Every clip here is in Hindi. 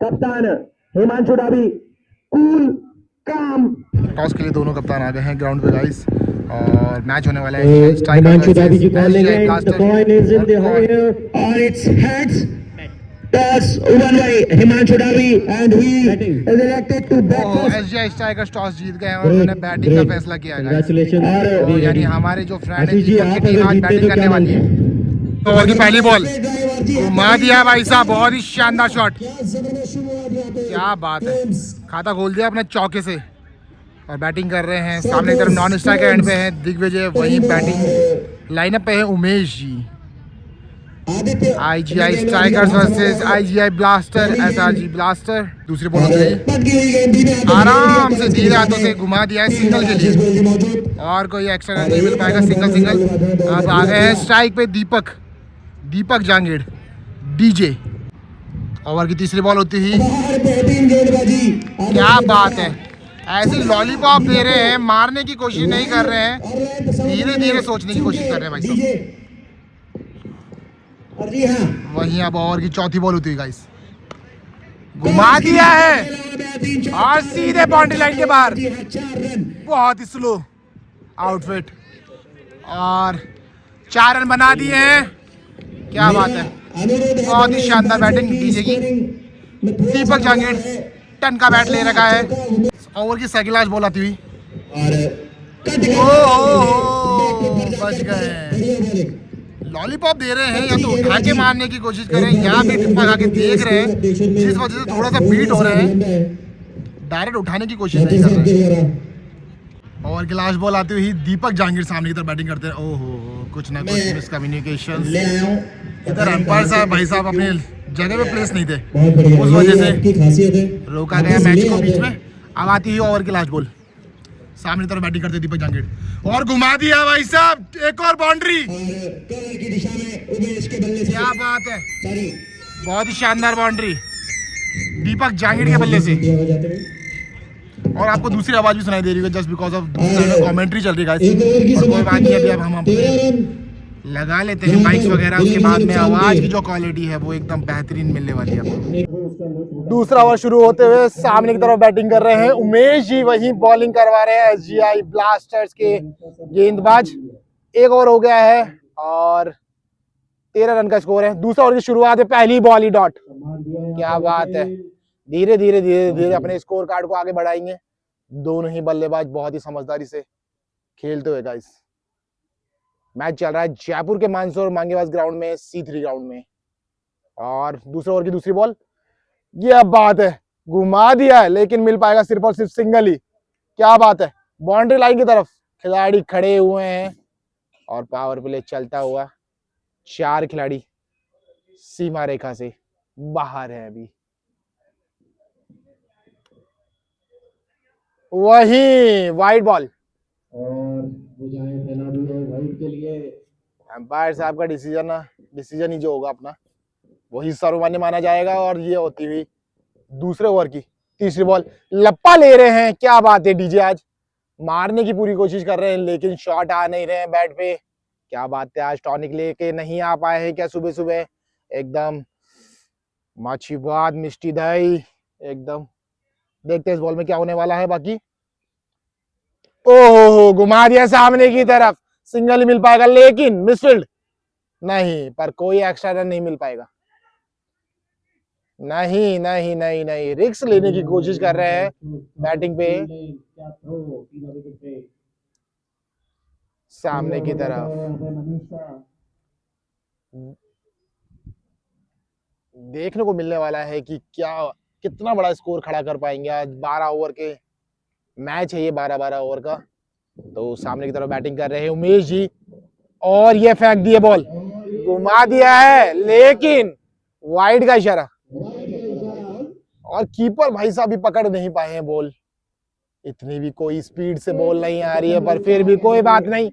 कप्तान हिमांशु डाबी कूल काम। टॉस के लिए दोनों कप्तान आ गए हैं ग्राउंड पे गाइस और मैच होने वाला है हिमांशु डाबी की बॉल लेंगे। The ball is in the air और it's heads. Toss won by Himanshu Dabi and he is elected to bat first. SGI strikers toss जीत गए हैं और उन्होंने बैटिंग का फैसला किया है। कांग्रेचुलेशन। यानी हमारे जो फ्रेंड है जी आप टीम आज बैटिंग करने वाली है। ओवर की पहली बॉल घुमा दिया भाई साहब, बहुत ही शानदार शॉट, क्या बात है, खाता खोल दिया अपने चौके से और बैटिंग कर रहे हैं। सामने की तरफ नॉन स्ट्राइकर एंड पे है दिग्विजय, वहीं बैटिंग लाइनअप पे है Umesh ji. IGI strikers versus IGI blaster, SRG blaster. दूसरी बॉल आराम से धीरे हाथों से घुमा दिया है सिंगल के लिए और कोई एक्स्ट्रा रन नहीं मिल पाएगा। सिंगल। अब आ गए हैं स्ट्राइक पे दीपक जांगीड़ डीजे। ओवर की तीसरी बॉल होती ही क्या बात है, ऐसी लॉलीपॉप दे रहे हैं, मारने की कोशिश नहीं कर रहे हैं, धीरे धीरे सोचने की कोशिश कर रहे हैं भाई साहब। वहीं अब ओवर की चौथी बॉल होती है गाइस, घुमा दिया है और सीधे बाउंड्री लाइन के बाहर। बहुत ही स्लो आउटफिट और 4 रन बना दिए हैं। क्या बात है, बहुत ही शानदार बैटिंग डीजे की। दीपक जांगीड़ टन का बैट ले रखा है। ओवर की सेकंड लास्ट बॉल आती हुई बच गए। लॉलीपॉप दे रहे हैं, या तो उठा के मारने की कोशिश कर रहे हैं या फिर टिप्पा खा के देख रहे हैं, जिस वजह से थोड़ा सा बीट हो रहे हैं, डायरेक्ट उठाने की कोशिश नहीं कर रहे हैं। ओवर की लास्ट बॉल आती हुई दीपक जांगीड़ सामने की तरफ बैटिंग करते हैं। ओहो, कुछ ना कुछ मिसकम्युनिकेशन। इधर अंपायर साहब भाई साहब अपने जगह पे प्लेस नहीं थे, उस वजह से रोका गया मैच को बीच में। अब आती है ओवर की लास्ट बॉल, सामने तरफ बैटिंग करते दीपक जांगीड़ और घुमा दिया भाई साहब, एक और बाउंड्री। क्या बात है, बहुत ही शानदार बाउंड्री दीपक जांगीड़ के बल्ले से। और आपको दूसरी आवाज भी सुनाई दे रही है जस्ट बिकॉज ऑफ कमेंट्री चल रही है गाइस। कोई बात नहीं, अभी अब हम लगा लेते हैं माइक्स वगैरह, उसके बाद में आवाज की जो क्वालिटी है वो एकदम बेहतरीन मिलने वाली है आपको। दूसरा ओवर शुरू होते हुए सामने की तरफ बैटिंग कर रहे हैं उमेश जी, वहीं बॉलिंग करवा रहे हैं एसजीआई ब्लास्टर्स के गेंदबाज। एक ओवर हो गया है और 13 रन का स्कोर है। दूसरा ओवर की शुरुआत है, पहली बॉल ही डॉट। क्या बात है, धीरे धीरे अपने स्कोर कार्ड को आगे बढ़ाएंगे दोनों ही बल्लेबाज, बहुत ही समझदारी से खेलते हुए गाइस। मैच चल रहा है जयपुर के मानसरोवर मांगेवास ग्राउंड में, C3 ग्राउंड में। और दूसरे ओवर की दूसरी बॉल, ये अब बात है, घुमा दिया है लेकिन मिल पाएगा सिर्फ और सिर्फ सिंगल ही। क्या बात है, बाउंड्री लाइन की तरफ खिलाड़ी खड़े हुए हैं और पावर प्ले चलता हुआ। 4 खिलाड़ी सीमा रेखा से बाहर है अभी। वही वाइड बॉल और वाइड के लिए एम्पायर साहब का डिसीजन ही जो होगा अपना वही सर्वमान्य माना जाएगा। और ये होती हुई दूसरे ओवर की तीसरी बॉल, लप्पा ले रहे हैं। क्या बात है, डीजे आज मारने की पूरी कोशिश कर रहे हैं लेकिन शॉट आ नहीं रहे हैं बैट पे। क्या बात है, आज टॉनिक लेके नहीं आ पाए हैं क्या सुबह सुबह? एकदम माछीवाद मिष्टी दही एकदम। देखते हैं इस बॉल में क्या होने वाला है। बाकी ओहो, घुमा दिया सामने की तरफ, सिंगल ही मिल पाएगा लेकिन मिसफील्ड नहीं, पर कोई एक्स्ट्रा रन नहीं मिल पाएगा। नहीं नहीं नहीं नहीं, रिस्क लेने की कोशिश कर रहे हैं बैटिंग पे सामने की तरफ। देखने को मिलने वाला है कि क्या कितना बड़ा स्कोर खड़ा कर पाएंगे आज। 12 ओवर के मैच है ये, 12-12 ओवर का। तो सामने की तरफ बैटिंग कर रहे हैं उमेश जी और ये फेंक दिए बॉल, घुमा दिया है लेकिन वाइड का इशारा और कीपर भाई साहब भी पकड़ नहीं पाए हैं बॉल। इतनी भी कोई स्पीड से बॉल नहीं आ रही है, पर फिर भी कोई बात नहीं,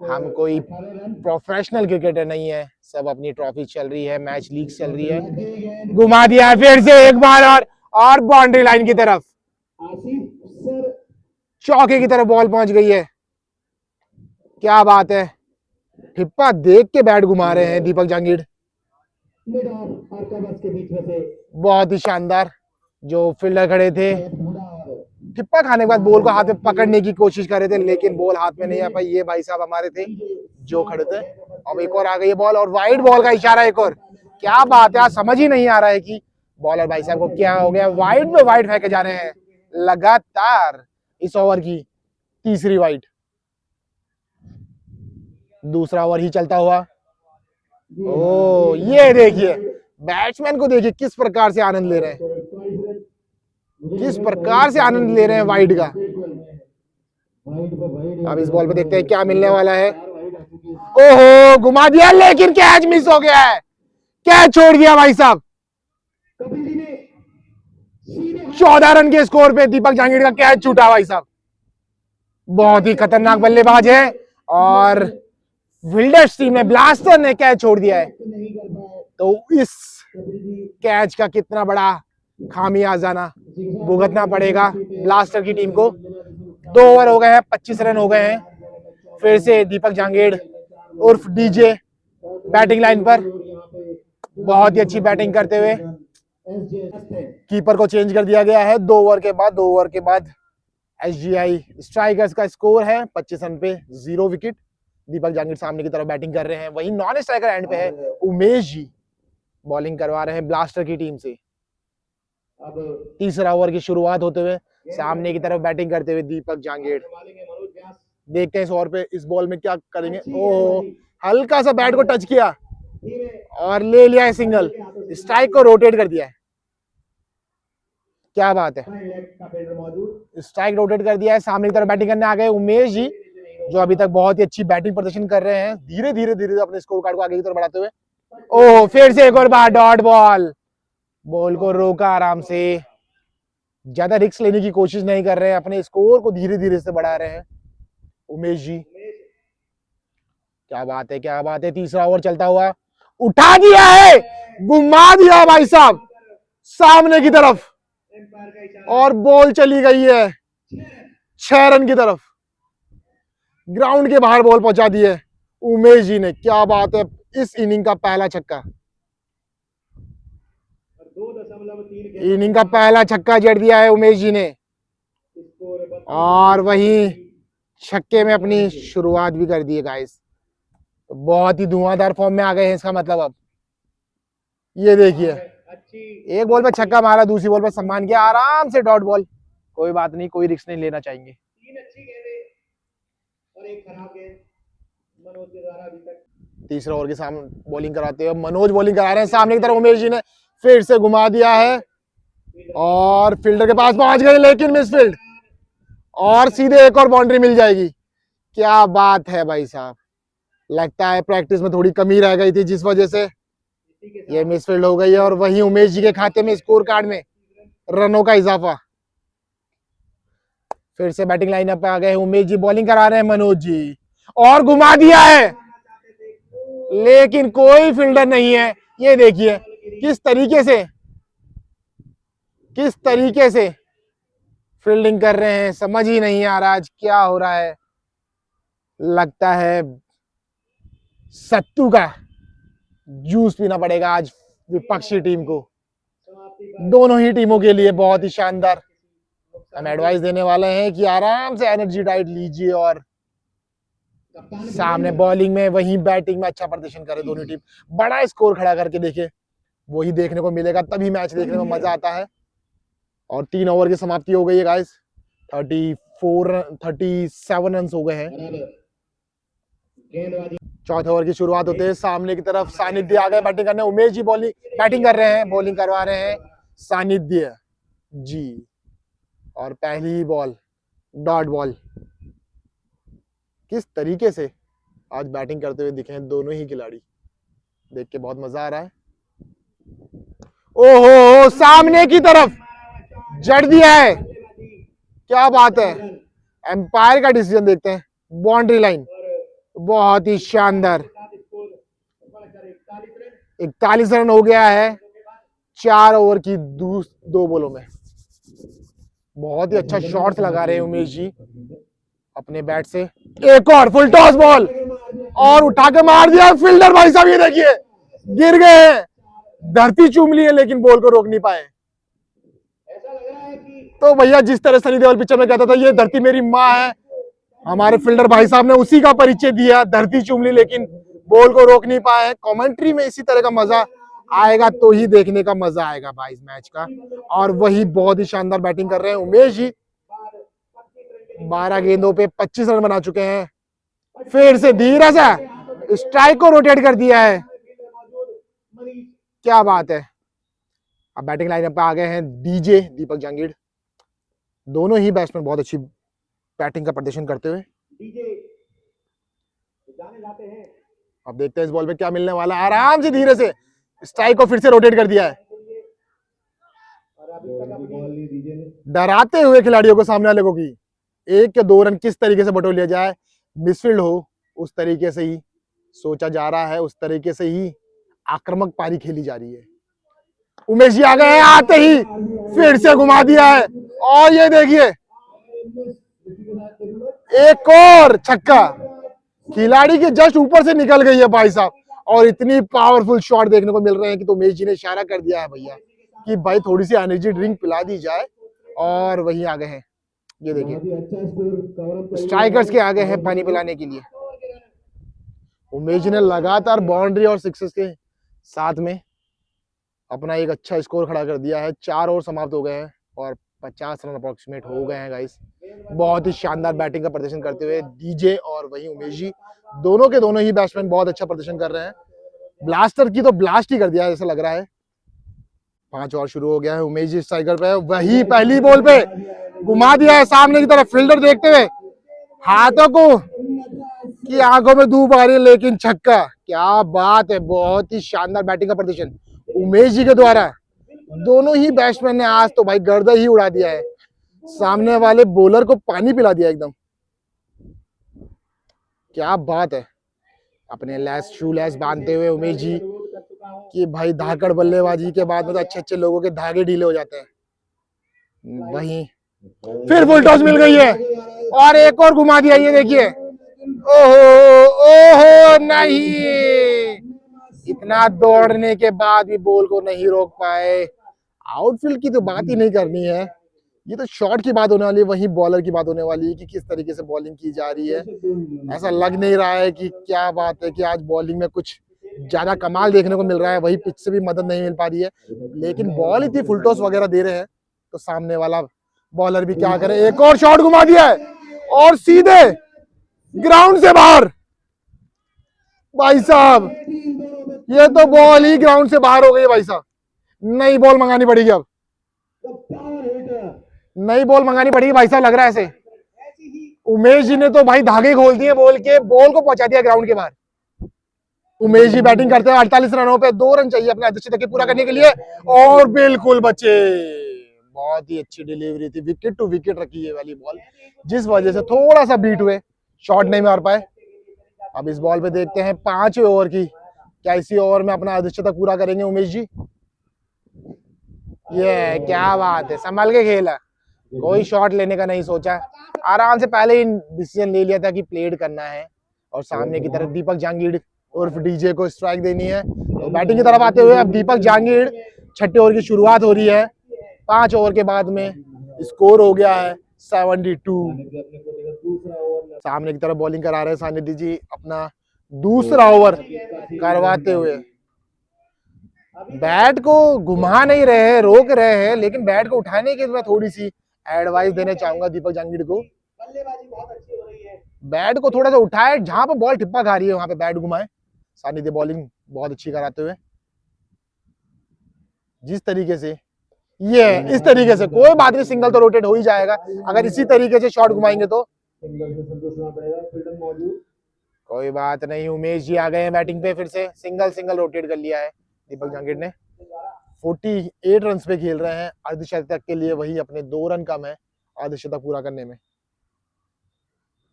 हम कोई प्रोफेशनल क्रिकेटर नहीं है, सब अपनी ट्रॉफी चल रही है, मैच लीग चल रही है। घुमा दिया है फिर से एक बार और बाउंड्री लाइन की तरफ, चौके की तरफ बॉल पहुंच गई है। क्या बात है, ठिप्पा देख के बैट घुमा रहे हैं दीपक जांगीड़। बहुत ही शानदार। जो फील्डर खड़े थे ठिप्पा खाने के बाद बॉल को हाथ में पकड़ने की कोशिश कर रहे थे, लेकिन बॉल हाथ में नहीं आ पाई। ये भाई साहब हमारे थे जो खड़े थे। अब एक और आ गई बॉल और वाइड बॉल का इशारा एक और। क्या बात है, आज समझ ही नहीं आ रहा है कि बॉलर भाई साहब को क्या हो गया। वाइड में वाइड फेंके जा रहे हैं लगातार। इस ओवर की तीसरी वाइड, दूसरा ओवर ही चलता हुआ। ओ ये देखिए बैट्समैन को देखिए किस प्रकार से आनंद ले रहे हैं, किस प्रकार से आनंद ले रहे हैं वाइड का। अब इस बॉल पे देखते हैं क्या मिलने वाला है। ओहो घुमा दिया, लेकिन कैच मिस हो गया है। कैच छोड़ दिया भाई साहब। 14 रन के स्कोर पे दीपक जहांगीर का कैच छूटा भाई साहब। बहुत ही खतरनाक बल्लेबाज है और विल्डर्स टीम ने, ब्लास्टर ने कैच छोड़ दिया है। तो इस कैच का कितना बड़ा खामियाजाना भुगतना पड़ेगा ब्लास्टर की टीम को। 2 ओवर हो गए हैं, 25 रन हो गए हैं। फिर से दीपक जहांगीर उर्फ डीजे बैटिंग लाइन पर, बहुत ही अच्छी बैटिंग करते हुए। कीपर को चेंज कर दिया गया है 2 ओवर के बाद। 2 ओवर के बाद एसजीआई स्ट्राइकर्स का स्कोर है 25 रन पे 0 विकेट। दीपक जहांगीर सामने की तरफ बैटिंग कर रहे हैं, वही नॉन स्ट्राइकर एंड पे है उमेश जी बॉलिंग करवा रहे हैं ब्लास्टर की टीम से। अब तीसरा ओवर की शुरुआत होते हुए सामने की तरफ बैटिंग करते हुए दीपक जहांगीर। देखते हैं इस ओवर पे, इस बॉल में क्या करेंगे। ओह हल्का सा बैट को टच किया और ले लिया है सिंगल। स्ट्राइक को रोटेट कर दिया है। क्या बात है, स्ट्राइक रोटेट कर दिया है। सामने की तरफ बैटिंग करने आ गए उमेश जी, जो अभी तक बहुत ही अच्छी बैटिंग प्रदर्शन कर रहे हैं, धीरे धीरे अपने स्कोर कार्ड को आगे की तरफ बढ़ाते हुए। ओह फिर से एक और बार डॉट बॉल। बॉल को रोका आराम से, ज्यादा रिस्क लेने की कोशिश नहीं कर रहे हैं, अपने स्कोर को धीरे धीरे से बढ़ा रहे हैं उमेश जी। क्या बात है, क्या बात है। तीसरा ओवर चलता हुआ, उठा दिया है, घुमा दिया भाई साहब सामने की तरफ और बॉल चली गई है 6 रन की तरफ। ग्राउंड के बाहर बॉल पहुंचा दी है उमेश जी ने। क्या बात है, इस इनिंग का पहला छक्का, इनिंग का पहला छक्का जड़ दिया है उमेश जी ने और वही छक्के में अपनी शुरुआत भी कर दी है गाइस। तो बहुत ही धुआंधार फॉर्म में आ गए हैं इसका मतलब। अब ये देखिए एक बॉल पे छक्का मारा, दूसरी बॉल पे सम्मान किया, आराम से डॉट बॉल। कोई बात नहीं, कोई रिस्क नहीं लेना चाहेंगे। तीसरा ओवर के सामने बॉलिंग कराते हैं मनोज, बॉलिंग करा रहे हैं सामने की तरफ। उमेश जी ने फिर से घुमा दिया है और फील्डर के पास पहुंच गए, लेकिन मिसफील्ड और सीधे एक और बाउंड्री मिल जाएगी। क्या बात है भाई साहब, लगता है प्रैक्टिस में थोड़ी कमी रह गई थी, जिस वजह से ये मिसफील्ड हो गई है और वहीं उमेश जी के खाते में स्कोर कार्ड में रनों का इजाफा। फिर से बैटिंग लाइनअप पे आ गए उमेश जी, बॉलिंग करा रहे हैं मनोज जी और घुमा दिया है, लेकिन कोई फील्डर नहीं है। ये देखिए किस तरीके से फील्डिंग कर रहे हैं, समझ ही नहीं आ रहा आज क्या हो रहा है। लगता है सत्तू का जूस पीना पड़ेगा आज विपक्षी टीम को। दोनों ही टीमों के लिए बहुत ही शानदार हम एडवाइस देने वाले हैं कि आराम से एनर्जी डाइट लीजिए और सामने बॉलिंग में वहीं बैटिंग में अच्छा प्रदर्शन करे दोनों टीम। बड़ा स्कोर खड़ा करके देखे, वही देखने को मिलेगा, तभी मैच देखने में मजा आता है। और 3 ओवर की समाप्ति हो गई है गाइस। 37 रन हो गए हैं। चौथे ओवर की शुरुआत होते हैं, सामने की तरफ सानिध्य आ गए बैटिंग करने। उमेश जी बैटिंग कर रहे हैं, बॉलिंग करवा रहे हैं सानिध्य जी और पहली बॉल डॉट बॉल। किस तरीके से आज बैटिंग करते हुए दिखे हैं दोनों ही खिलाड़ी, देख के बहुत मजा आ रहा है। ओहो सामने की तरफ जड़ दिया है, क्या बात है। एम्पायर का डिसीजन देखते हैं, बाउंड्री लाइन बहुत ही शानदार। 41 रन हो गया है 4 ओवर की 2 बॉलों में। बहुत ही अच्छा शॉट्स लगा रहे हैं उमेश जी अपने बैट से। एक और फुल टॉस बॉल और उठा के मार दिया फील्डर भाई साहब, ये देखिए गिर गए हैं धरती चूम ली है लेकिन बॉल को रोक नहीं पाए। तो भैया जिस तरह सनी देओल पिक्चर में कहता था ये धरती मेरी माँ है, हमारे फील्डर भाई साहब ने उसी का परिचय दिया, धरती चूम ली लेकिन बॉल को रोक नहीं पाए। कमेंट्री में इसी तरह का मजा आएगा तो ही देखने का मजा आएगा भाई इस मैच का। और वही बहुत ही शानदार बैटिंग कर रहे हैं उमेश जी, 12 गेंदों पे 25 रन बना चुके हैं। फिर से धीरे से स्ट्राइक को रोटेट कर दिया है, क्या बात है। अब बैटिंग लाइनअप पे आ गए हैं डीजे दीपक जांगीड़। दोनों ही बैट्समैन बहुत अच्छी बैटिंग का प्रदर्शन करते हुए। अब देखते हैं इस बॉल पे क्या मिलने वाला है। आराम से धीरे से स्ट्राइक को फिर से रोटेट कर दिया है, डराते हुए खिलाड़ियों को, सामने वाले को की 1 या 2 रन किस तरीके से बटोर लिया जाए, मिसफील्ड हो उस तरीके से ही सोचा जा रहा है, उस तरीके से ही आक्रामक पारी खेली जा रही है। उमेश जी आ गए हैं, आते ही फिर से घुमा दिया है और ये देखिए एक और छक्का, खिलाड़ी के जस्ट ऊपर से निकल गई है भाई साहब। और इतनी पावरफुल शॉट देखने को मिल रहे हैं कि तो उमेश जी ने इशारा कर दिया है भैया कि भाई थोड़ी सी एनर्जी ड्रिंक पिला दी जाए, और वही आ गए हैं। ये देखिए स्ट्राइकर्स के आगे हैं पानी पिलाने के लिए। उमेश जी ने लगातार बाउंड्री और सिक्सेस के साथ में अपना एक अच्छा स्कोर खड़ा कर दिया है। 4 ओवर समाप्त हो गए हैं और 50 रन अप्रोक्सीमेट हो गए हैं गाइस। बहुत ही शानदार बैटिंग का प्रदर्शन करते हुए डीजे और वही उमेश जी, दोनों के दोनों ही बैट्समैन बहुत अच्छा प्रदर्शन कर रहे हैं। ब्लास्टर की तो ब्लास्ट ही कर दिया है ऐसा लग रहा है। 5 ओवर शुरू हो गया है, उमेश जी स्ट्राइकर पे, वही पहली बॉल पे घुमा दिया है सामने की तरफ, फील्डर देखते हुए हाथों को कि आंखों में धूप आ रही है लेकिन छक्का, क्या बात है। बहुत ही शानदार बैटिंग का प्रदर्शन उमेश जी के द्वारा। दोनों ही बैट्समैन ने आज तो भाई गर्दा ही उड़ा दिया है, सामने वाले बॉलर को पानी पिला दिया एकदम, क्या बात है। अपने लेस शू लेस बांधते हुए उमेश जी कि भाई धाकड़ बल्लेबाजी के बाद में तो अच्छे अच्छे लोगों के धागे ढीले हो जाते हैं। वहीं फिर फुल टॉस मिल गई है और एक और घुमा दिया, ये देखिए, ओहो ओहो नहीं, इतना दौड़ने के बाद भी बॉल को नहीं रोक पाए। आउटफील्ड की तो बात ही नहीं करनी है, ये तो शॉट की बात होने वाली है, वहीं बॉलर की बात होने वाली है कि किस तरीके से बॉलिंग की जा रही है। ऐसा लग नहीं रहा है कि क्या बात है कि आज बॉलिंग में कुछ ज्यादा कमाल देखने को मिल रहा है, वही पिच से भी मदद नहीं मिल पा रही है। लेकिन बॉल इतनी फुल टॉस वगैरह दे रहे हैं तो सामने वाला बॉलर भी क्या करे। एक और शॉट घुमा दिया है और सीधे ग्राउंड से बाहर। भाई साहब ये तो बॉल ही ग्राउंड से बाहर हो गई है भाई साहब, नई बॉल मंगानी पड़ेगी, अब नई बॉल मंगानी पड़ेगी भाई साहब, लग रहा है ऐसे। उमेश जी ने तो भाई धागे खोल दिए बॉल के, बॉल को पहुंचा दिया ग्राउंड के बाहर। उमेश जी बैटिंग करते हैं 48 रनों पे, 2 रन चाहिए अपने अध्यक्ष पूरा करने के लिए, और बिल्कुल बच्चे, बहुत ही अच्छी डिलीवरी थी, विकेट टू विकेट रखी है वाली बॉल, जिस वजह से थोड़ा सा बीट हुए, शॉट नहीं मार पाए। अब इस बॉल पे देखते हैं 5 ओवर की, क्या इसी ओवर में अपना अध्यक्षता पूरा करेंगे उमेश जी। ये क्या बात है, संभल के खेला, कोई शॉट लेने का नहीं सोचा, आराम से पहले ही डिसीजन ले लिया था कि प्लेड करना है और सामने की तरफ दीपक जांगीड़ उर्फ डीजे को स्ट्राइक देनी है। तो बैटिंग की तरफ आते हुए अब दीपक जांगीड़, 6ठे ओवर की शुरुआत हो रही है। 5 ओवर के बाद में स्कोर हो गया है 72। सामने की तरफ बॉलिंग करा रहे हैं सानिध्य जी अपना दूसरा ओवर करवाते हुए। बैट को घुमा नहीं रहे हैं, रोक रहे हैं, लेकिन बैट को उठाने की मैं थोड़ी सी एडवाइस देना चाहूंगा दीपक जांगीड़ को। बैट को थोड़ा सा उठाए, जहां पर बॉल टिप्पा खा रही है वहां पे बैट घुमाए। सानिध्य बॉलिंग बहुत अच्छी कराते हुए, जिस तरीके से ये इस तरीके से कोई बात नहीं, सिंगल तो रोटेट हो ही जाएगा अगर इसी तरीके से शॉट घुमाएंगे तो। कोई बात नहीं, उमेश जी आ गए हैं बैटिंग पे, फिर से सिंगल रोटेट कर लिया है दीपक जांगीड़ ने। 48 रन पे खेल रहे हैं, अर्धशतक के लिए वही अपने 2 रन कम है अर्धशतक पूरा करने में।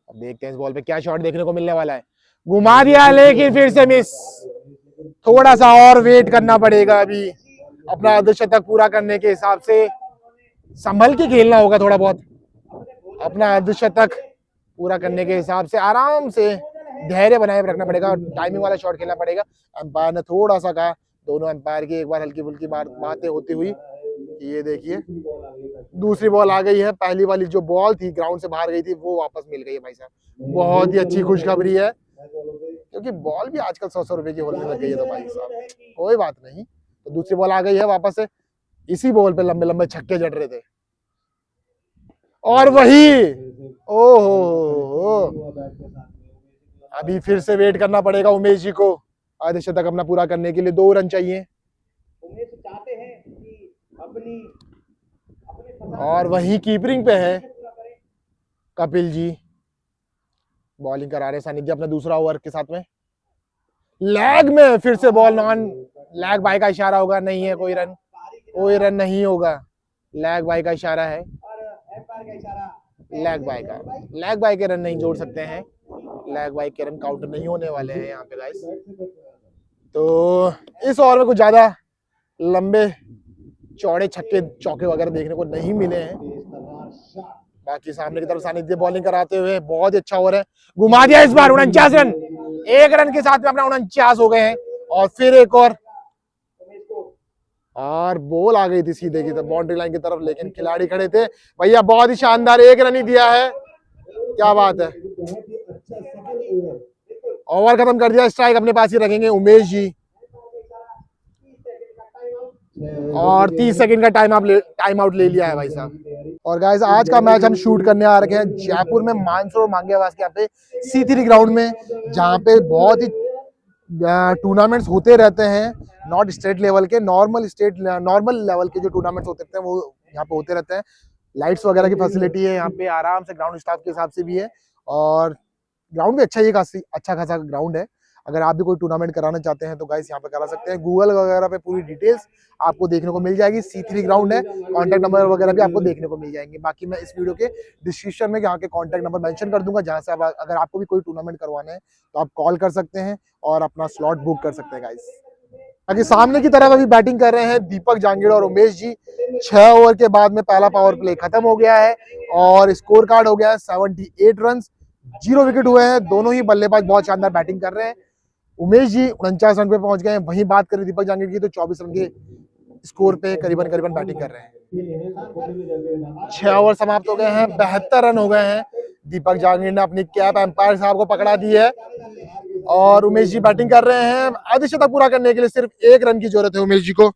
अब देखते हैं इस बॉल पे क्या शॉट देखने को मिलने वाला है। घुमा दिया लेकिन फिर से मिस, थोड़ा सा और वेट करना पड़ेगा अभी अपना अर्धशतक पूरा करने के हिसाब से, संभल के खेलना होगा थोड़ा बहुत अपना अर्धशतक पूरा करने के हिसाब से, आराम से धैर्य बनाए रखना पड़ेगा और टाइमिंग वाला शॉट खेलना पड़ेगा। अंपायर ने थोड़ा सा कहा दोनों एम्पायर की एक बार हल्की फुल्की बातें होती हुई। ये देखिए दूसरी बॉल आ गई है, पहली वाली जो बॉल थी ग्राउंड से बाहर गई थी वो वापस मिल गई है भाई साहब। बहुत ही अच्छी खुशखबरी है, क्योंकि बॉल भी आजकल 100-100 रुपए की होने लग गई है। तो भाई साहब कोई बात नहीं, तो दूसरी बॉल आ गई है वापस से। इसी बॉल पे लंबे लंबे छक्के जड़ रहे थे, और वही ओहो, अभी फिर से वेट करना पड़ेगा उमेश जी को अर्धशतक अपना पूरा करने के लिए। 2 रन चाहिए, और वही कीपरिंग पे है कपिल जी। बॉलिंग करा रहे सानिध्य अपने दूसरा ओवर के साथ में। लैग में फिर से बॉल, नॉन लैग बाय का इशारा होगा, नहीं है कोई रन, कोई रन नहीं होगा। लैग बाय का इशारा है, लैग बाय का, लैग बाय के रन नहीं जोड़ सकते हैं, लैग बाय के रन काउंट नहीं होने वाले हैं यहाँ पे गाइस। तो इस ओवर में कुछ ज्यादा लंबे चौड़े छक्के चौके वगैरह देखने को नहीं मिले हैं। बाकी सामने की तरफ सानिध्य बॉलिंग कराते हुए, बहुत ही अच्छा ओवर है, घुमा दिया इस बार। 49 रन, 1 रन के साथ में अपना 49 हो गए हैं। और फिर एक और बॉल आ गई थी सीधे की तरफ बाउंड्री लाइन की तरफ, लेकिन खिलाड़ी खड़े थे भैया। बहुत ही शानदार 1 रन ही दिया है, क्या बात है। ओवर खत्म कर दिया, स्ट्राइक अपने पास ही रखेंगे उमेश जी, और 30 सेकंड का टाइम आउट ले लिया है भाई साहब। और गाइस आज का मैच हम शूट करने आ रखे हैं जयपुर में, मानसरोवर मांगेवास के यहाँ पे C3 ग्राउंड में, जहाँ पे बहुत ही टूर्नामेंट्स होते रहते हैं। नॉट स्टेट लेवल के, नॉर्मल लेवल के जो टूर्नामेंट्स होते हैं वो यहाँ पे होते रहते हैं। लाइट्स वगैरह की फैसिलिटी है यहाँ पे, आराम से ग्राउंड स्टाफ के हिसाब से भी है, और ग्राउंड भी अच्छा खासा ग्राउंड है। अगर आप भी कोई टूर्नामेंट कराना चाहते हैं तो गाइस यहाँ पे करा सकते हैं। गूगल वगैरह पे पूरी डिटेल्स आपको देखने को मिल जाएगी। C3 ग्राउंड है, कॉन्टैक्ट नंबर वगैरह भी आपको देखने को मिल जाएंगे। बाकी मैं इस वीडियो के डिस्क्रिप्शन में यहाँ के कॉन्टैक्ट नंबर मेंशन कर दूंगा, जहाँ से अगर आपको भी कोई टूर्नामेंट करवाना है तो आप कॉल कर सकते हैं और अपना स्लॉट बुक कर सकते हैं गाइस। बाकी सामने की तरफ अभी बैटिंग कर रहे हैं दीपक जांगीड़ और उमेश जी। 6 ओवर के बाद में पहला पावर प्ले खत्म हो गया है, और स्कोर कार्ड हो गया है 78 रन, 0 विकेट हुए हैं। दोनों ही बल्लेबाज बहुत शानदार बैटिंग कर रहे हैं। उमेश जी 49 रन पे पहुंच गए हैं। वहीं बात करें दीपक जांगीड़ की तो 24 रन के स्कोर पे करीबन बैटिंग कर रहे हैं। 6 ओवर समाप्त हो गए हैं, 72 रन हो गए हैं। दीपक जांगीड़ ने अपनी कैप एम्पायर साहब को पकड़ा दी है, और उमेश जी बैटिंग कर रहे हैं। अर्धशतक पूरा करने के लिए सिर्फ 1 रन की जरूरत है उमेश जी को,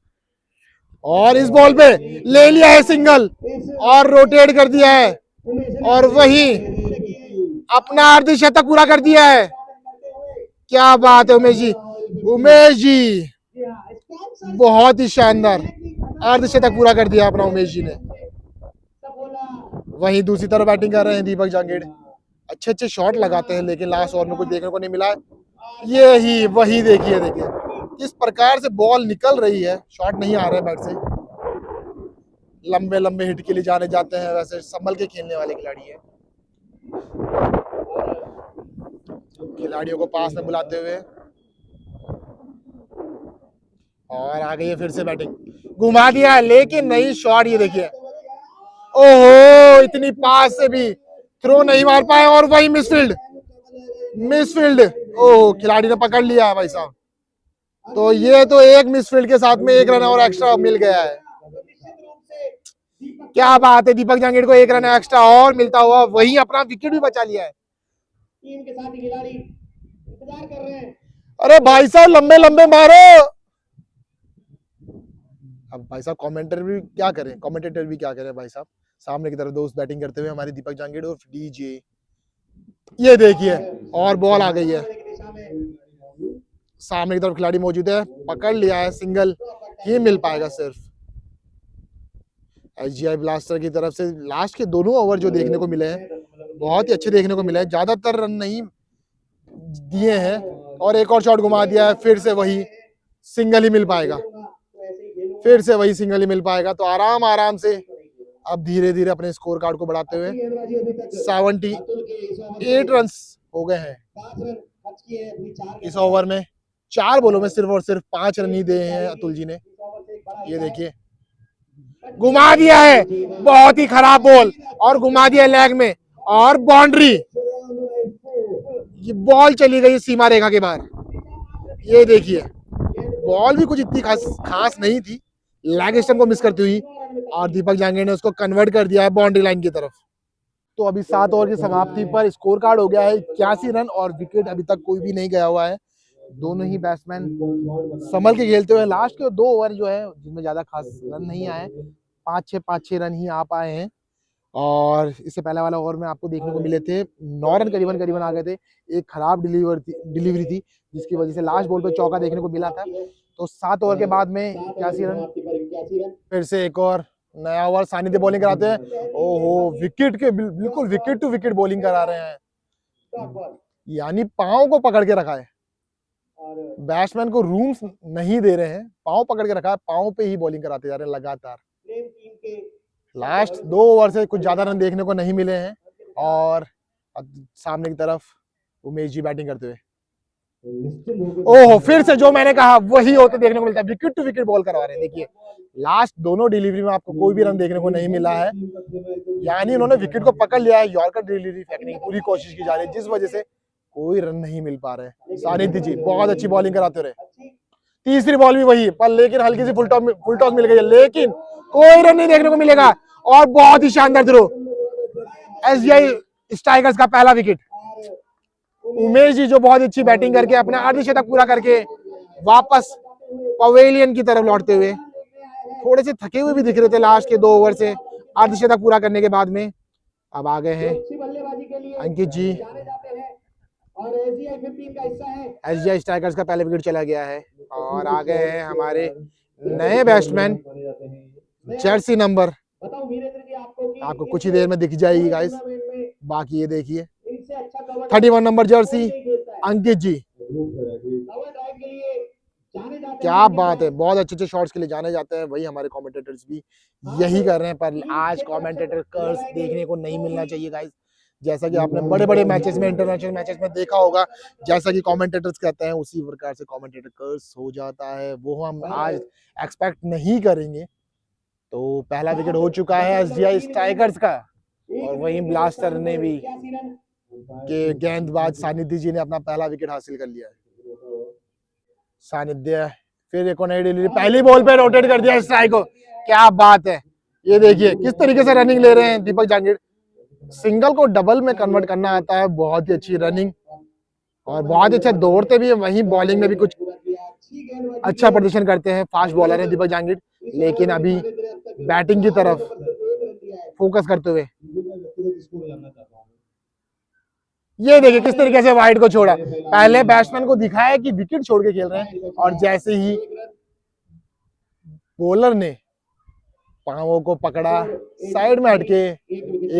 और इस बॉल पे ले लिया है सिंगल और रोटेट कर दिया है, और वही अपना अर्धशतक पूरा कर दिया है। क्या बात है उमेश जी, उमेश जी बहुत ही शानदार अर्धशतक पूरा कर दिया अपना उमेश जी ने। वहीं दूसरी तरफ बैटिंग कर रहे हैं दीपक जांगीड़। अच्छे शॉट लगाते हैं, लेकिन लास्ट ओवर में कुछ देखने को नहीं मिला। वही देखिए किस प्रकार से बॉल निकल रही है, शॉट नहीं आ रहे बैट से। लंबे लंबे हिट के लिए जाने जाते हैं, वैसे संभल के खेलने वाले खिलाड़ी हैं। खिलाड़ियों को पास में बुलाते हुए, और आ गई है फिर से बैटिंग, घुमा दिया है लेकिन नहीं शॉट। ये देखिए, ओहो इतनी पास से भी थ्रो नहीं मार पाए, और वही मिसफील्ड। ओह खिलाड़ी ने पकड़ लिया है भाई साहब। तो ये तो एक मिसफील्ड के साथ में 1 रन और एक्स्ट्रा मिल गया है। क्या बात है, दीपक जांगीड़ को 1 रन एक्स्ट्रा और मिलता हुआ, वही अपना विकेट भी बचा लिया है। टीम के साथ खिलाड़ी इंतजार कर रहे हैं। अरे भाई साहब लंबे लंबे मारो। अब भाई साहब कमेंटेटर भी क्या करें भाई साहब। सामने की तरफ दोस्त बैटिंग करते हुए हमारे दीपक जांगीड़ और डीजे। ये देखिए, और बॉल आ गई है। सामने की तरफ खिलाड़ी मौजूद है, पकड़ लिया है, सिंगल ही मिल पाएगा सिर्फ। SGI ब्लास्टर की तरफ से लास्ट के दोनों ओवर जो देखने को मिले हैं बहुत ही अच्छे देखने को मिले हैं, ज्यादातर रन नहीं दिए हैं, और एक और शॉट घुमा दिया है। फिर से वही सिंगल ही मिल पाएगा, तो आराम से अब धीरे धीरे अपने स्कोर कार्ड को बढ़ाते हुए 78 रन हो गए हैं इस ओवर में। 4 बॉलों में सिर्फ और सिर्फ 5 रन ही दिए हैं अतुल जी ने। ये देखिए, घुमा दिया है, बहुत ही खराब बॉल, और घुमा दिया लेग में, और बाउंड्री। ये बॉल चली गई सीमा रेखा के बाहर। ये देखिए बॉल भी कुछ इतनी खास नहीं थी, लेग स्टंप को मिस करती हुई, और दीपक जांगीड़ ने उसको कन्वर्ट कर दिया है बाउंड्री लाइन की तरफ। तो अभी 7 ओवर की समाप्ति पर स्कोर कार्ड हो गया है 81 रन और विकेट अभी तक कोई भी नहीं गया हुआ है। दोनों ही बैट्समैन संभल के खेलते हुए लास्ट के 2 ओवर जो है जिसमें ज्यादा खास रन नहीं आए, 5-6 रन ही आ पाए हैं। और इससे पहले वाला ओवर में आपको देखने को मिले थे 9 रन करीबन आ गए थे। एक खराब डिलीवरी थी जिसकी वजह से लास्ट बॉल पे चौका देखने को मिला था। तो 7 ओवर के बाद में 81 रन, फिर से एक और नया ओवर सानिध्य बॉलिंग कराते हैं। ओहो, विकेट के बिल्कुल विकेट टू विकेट बॉलिंग करा रहे हैं, यानी पांव को पकड़ के रखा है, बैट्समैन को रूम्स नहीं दे रहे हैं, पांव पकड़ के रखा है, पांव पे ही बॉलिंग कराते जा रहे हैं लगातार। लास्ट 2 ओवर से कुछ ज्यादा रन देखने को नहीं मिले हैं और सामने की तरफ उमेश जी बैटिंग करते हुए। ओहो, फिर से जो मैंने कहा वही होते देखने को मिलता है, विकेट टू विकेट बॉल करवा रहे हैं। देखिए लास्ट दोनों डिलीवरी में आपको कोई भी रन देखने को नहीं मिला है, यानी उन्होंने विकेट को पकड़ लिया है, यॉर्कर डिलीवरी फेंकने की पूरी कोशिश की जा रही है जिस वजह से कोई रन नहीं मिल पा रहे। सानिध्य जी बहुत अच्छी बॉलिंग कराते रहे, तीसरी बॉल भी वही पर लेकिन हल्की सी फुल टॉस मिल गई है, लेकिन कोई रन नहीं देखने को मिलेगा। और बहुत ही शानदार थ्रो, एसबीआई स्ट्राइकर्स का पहला विकेट। उमेश जी जो बहुत अच्छी बैटिंग करके अपना अर्धशतक पूरा करके वापस पवेलियन की तरफ लौटते हुए, थोड़े से थके हुए भी दिख रहे थे लास्ट के 2 ओवर से अर्धशतक पूरा करने के बाद में। अब आ गए हैं अंकित जी, एसबीआई स्ट्राइकर्स का पहला विकेट चला गया है और आ गए हैं हमारे नए बैट्समैन जर्सी नंबर, आपको कुछ ही देर में दिख जाएगी गाइस। बाकी ये देखिए 31 नंबर जर्सी अंकित जी, क्या बात है, बहुत अच्छे शॉट्स के लिए जाने जाते हैं, वही हमारे कमेंटेटर्स भी यही कर रहे हैं। पर आज कमेंटेटर कर्स देखने को नहीं मिलना चाहिए गाइस, जैसा कि आपने बड़े बड़े मैचेस में, इंटरनेशनल मैचेस में देखा होगा, जैसा कि कमेंटेटर्स कहते हैं उसी प्रकार से कमेंटेटर कर्स हो जाता है, वो हम आज एक्सपेक्ट नहीं करेंगे। तो पहला विकेट हो चुका है एसबीआई स्ट्राइकर्स का और वहीं ब्लास्टर ने भी के गेंदबाज सानिध्य जी ने अपना पहला विकेट हासिल कर लिया है। सानिध्य फिर एक नई डिलीवरी, पहली बॉल पे रोटेट कर दिया स्ट्राइक को, क्या बात है। ये देखिए किस तरीके से रनिंग ले रहे हैं दीपक जांगीड़, सिंगल को डबल में कन्वर्ट करना आता है, बहुत ही अच्छी रनिंग और बहुत अच्छा दौड़ते भी है, वहीं बॉलिंग में भी कुछ अच्छा प्रदर्शन करते हैं। फास्ट बॉलर है दीपक जांगीड़, लेकिन अभी बैटिंग की तरफ फोकस करते हुए ये देखिए किस तरीके से वाइड को छोड़ा, पहले बैट्समैन को दिखाया कि विकेट छोड़ के खेल रहे हैं और जैसे ही बॉलर ने पांवों को पकड़ा, साइड में हटके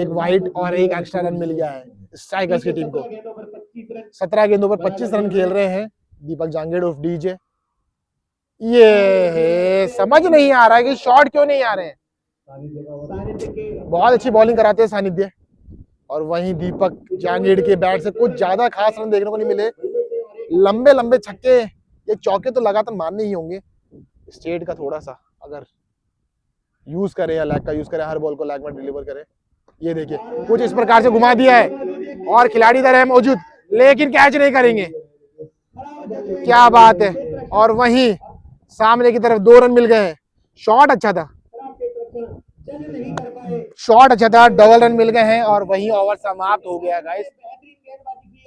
एक वाइड और एक एक्स्ट्रा रन मिल गया है स्ट्राइकर्स की टीम को। 17 गेंदों पर 25 रन खेल रहे हैं दीपक जांगीड़ ऑफ डीजे। ये है, समझ नहीं आ रहा है कि शॉट क्यों नहीं आ रहे हैं। बहुत अच्छी बॉलिंग कराते हैं सानिध्य और वहीं दीपक जांगीड़ के बैट से कुछ ज्यादा खास रन देखने को नहीं मिले, लंबे लंबे छक्के ये चौके तो लगातार मारने ही होंगे। स्ट्रेट का थोड़ा सा अगर यूज करें या लैग का यूज करें, हर बॉल को लैग में डिलीवर करें। ये देखिए कुछ इस प्रकार से घुमा दिया है और खिलाड़ी इधर है मौजूद लेकिन कैच नहीं करेंगे, क्या बात है। और वहीं सामने की तरफ 2 रन मिल गए हैं, शॉट अच्छा था, डबल रन मिल गए हैं और वहीं ओवर समाप्त हो गया गाइस।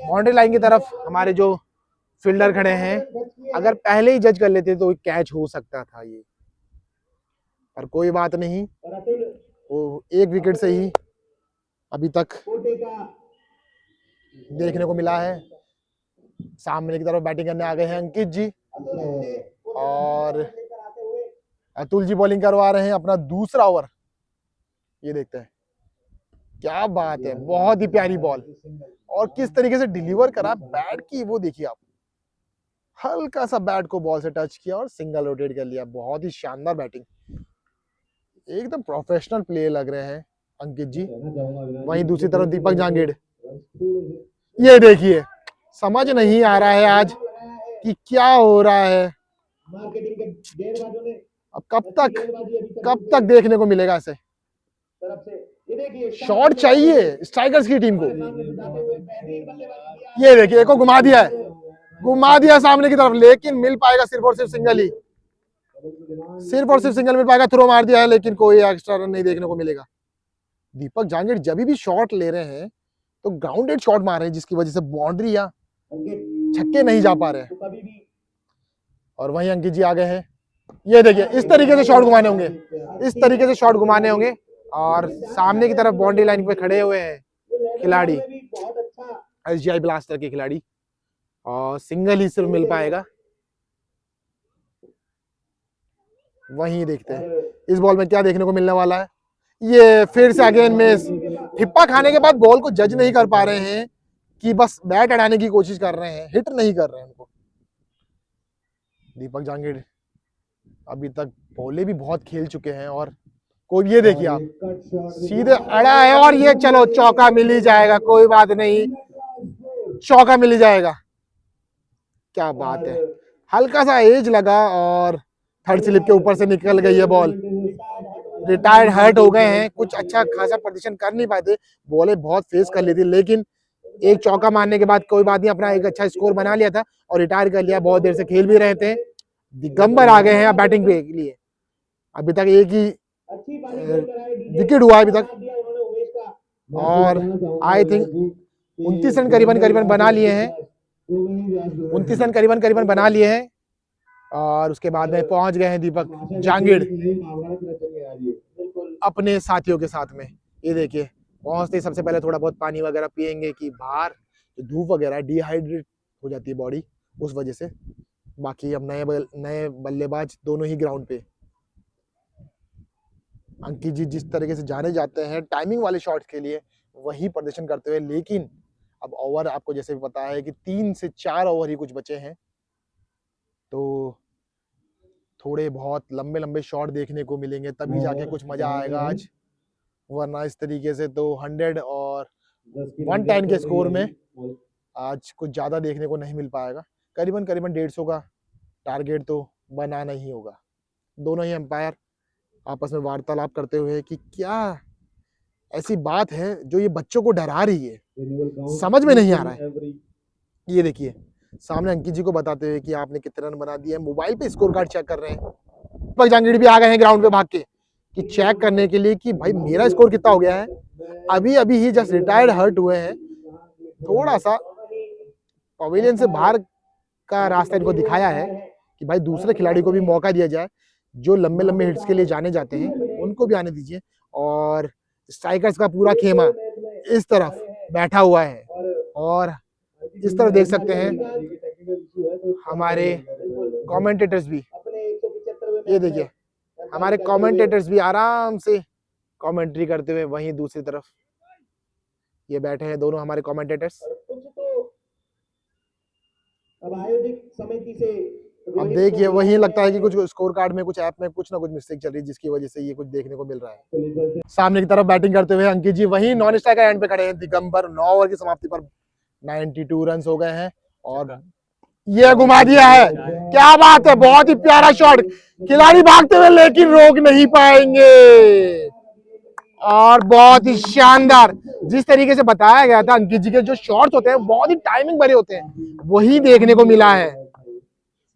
बाउंड्री लाइन की तरफ हमारे जो फील्डर खड़े हैं, अगर पहले ही जज कर लेते तो कैच हो सकता था ये, पर कोई बात नहीं, वो एक विकेट से ही अभी तक देखने को मिला है। सामने की तरफ बैटिंग करने आ गए हैं अंकित जी और अतुल जी बॉलिंग करवा रहे हैं अपना दूसरा ओवर। ये देखते हैं, क्या बात है, बहुत ही प्यारी बॉल और किस तरीके से डिलीवर करा बैट की, वो देखिए आप, हल्का सा बैट को बॉल से टच किया और सिंगल रोटेट कर लिया। बहुत ही शानदार बैटिंग, एकदम प्रोफेशनल प्ले लग रहे हैं अंकित जी। वहीं दूसरी तरफ दीपक जांगीड़, ये देखिए समझ नहीं आ रहा है आज कि क्या हो रहा है, अब कब तक देखने को मिलेगा इसे। शॉट चाहिए स्ट्राइकर्स की टीम को, ये देखिए एक को घुमा दिया है, घुमा दिया सामने की तरफ, लेकिन मिल पाएगा सिर्फ और सिर्फ सिंगल ही, सिर्फ और सिर्फ सिंगल मिल पाएगा। थ्रो मार दिया है लेकिन कोई एक्स्ट्रा रन नहीं देखने को मिलेगा। दीपक जांगिड़ जब भी शॉट ले रहे हैं तो ग्राउंडेड शॉट मार रहे हैं, जिसकी वजह से बाउंड्री या छक्के नहीं जा पा रहे हैं। और वहीं अंकित जी आ गए हैं। ये देखिए इस तरीके से शॉट घुमाने होंगे, इस तरीके से शॉट घुमाने होंगे। और सामने की तरफ बाउंड्री लाइन पे खड़े हुए हैं खिलाड़ी, SGI ब्लास्टर के खिलाड़ी, और सिंगल ही सिर्फ मिल पाएगा। वहीं देखते हैं इस बॉल में क्या देखने को मिलने वाला है। ये फिर से अगेन मिस, ठिप्पा खाने के बाद बॉल को जज नहीं कर पा रहे हैं कि बस बैट अड़ाने की कोशिश कर रहे हैं, हिट नहीं कर रहे हैं उनको। दीपक जांगिड़ अभी तक बॉले भी बहुत खेल चुके हैं और कोई, ये देखिए आप, सीधे अड़ा है और ये चलो चौका मिल ही जाएगा, कोई बात नहीं, चौका मिल ही जाएगा। क्या बात है, हल्का सा एज लगा और थर्ड स्लिप के ऊपर से निकल गई है बॉल। रिटायर्ड हर्ट हो गए हैं, कुछ अच्छा खासा प्रदर्शन कर नहीं पाए थे, बॉलें बहुत फेस कर ली थी, लेकिन एक चौका मारने के बाद कोई बात नहीं, अपना एक अच्छा स्कोर बना लिया था और रिटायर कर लिया। बहुत देर से खेल भी रहे थे। दिगंबर आ गए हैं बैटिंग पे के लिए। अभी तक एक ही विकेट हुआ है अभी तक, और आई थिंक 29 रन करीबन बना लिए हैं, 29 रन करीबन बना लिए हैं। और उसके बाद में पहुंच गए हैं दीपक जांगिड़ अपने साथियों के साथ में। ये देखिए पहुंचते ही सबसे पहले थोड़ा बहुत पानी वगैरह पियेंगे कि बाहर धूप वगैरह डिहाइड्रेट हो जाती है बॉडी, उस वजह से। बाकी अब नए बल्लेबाज दोनों ही ग्राउंड पे। अंकित जी जिस तरीके से जाने जाते हैं टाइमिंग वाले शॉट्स के लिए, वही प्रदर्शन करते हुए, लेकिन अब ओवर आपको जैसे भी पता है कि 3 से 4 ओवर ही कुछ बचे हैं, तो थोड़े बहुत लंबे शॉट देखने को मिलेंगे, तभी जाके कुछ मजा आएगा आज। वरना इस तरीके से तो 100 और 110 के स्कोर में आज कुछ ज्यादा देखने को नहीं मिल पाएगा। करीबन 150 का टारगेट तो बनाना ही होगा। दोनों ही अंपायर आपस में वार्तालाप करते हुए कि क्या ऐसी बात है जो ये बच्चों को डरा रही है, समझ में नहीं आ रहा है। ये देखिए सामने अंकित जी को बताते हुए कि आपने कितने रन बना दिए, मोबाइल पे स्कोर कार्ड चेक कर रहे हैं। दीपक जांगिड़ भी आ गए हैं ग्राउंड पे भाग के कि चेक करने के लिए कि भाई मेरा स्कोर कितना हो गया है। अभी ही जस्ट रिटायर्ड हर्ट हुए हैं, थोड़ा सा पवेलियन से बाहर का रास्ता इनको दिखाया है कि भाई दूसरे खिलाड़ी को भी मौका दिया जाए, जो लंबे हिट्स के लिए जाने जाते हैं उनको भी आने दीजिए। और स्ट्राइकर्स का पूरा खेमा इस तरफ बैठा हुआ है, और इस तरफ देख सकते हैं हमारे कमेंटेटर्स भी। ये देखिए हमारे कमेंटेटर्स भी आराम से कमेंट्री करते हुए, वहीं दूसरी तरफ ये बैठे हैं दोनों हमारे कमेंटेटर्स। अब देखिए वही लगता है कि कुछ स्कोर कार्ड में, कुछ ऐप में कुछ ना कुछ मिस्टेक चल रही है, जिसकी वजह से ये कुछ देखने को मिल रहा है। सामने की तरफ बैटिंग करते हुए अंकित जी वहीं नॉन स्ट्राइकर एंड पे खड़े हैं। दिगंबर 9 ओवर की समाप्ति पर 92 रन हो गए हैं और ये घुमा दिया है। क्या बात है, बहुत ही प्यारा शॉट, खिलाड़ी भागते हुए लेकिन रोक नहीं पाएंगे। और बहुत ही शानदार, जिस तरीके से बताया गया था अंकित जी के जो शॉट्स होते हैं बहुत ही टाइमिंग भरे होते हैं, वही देखने को मिला है।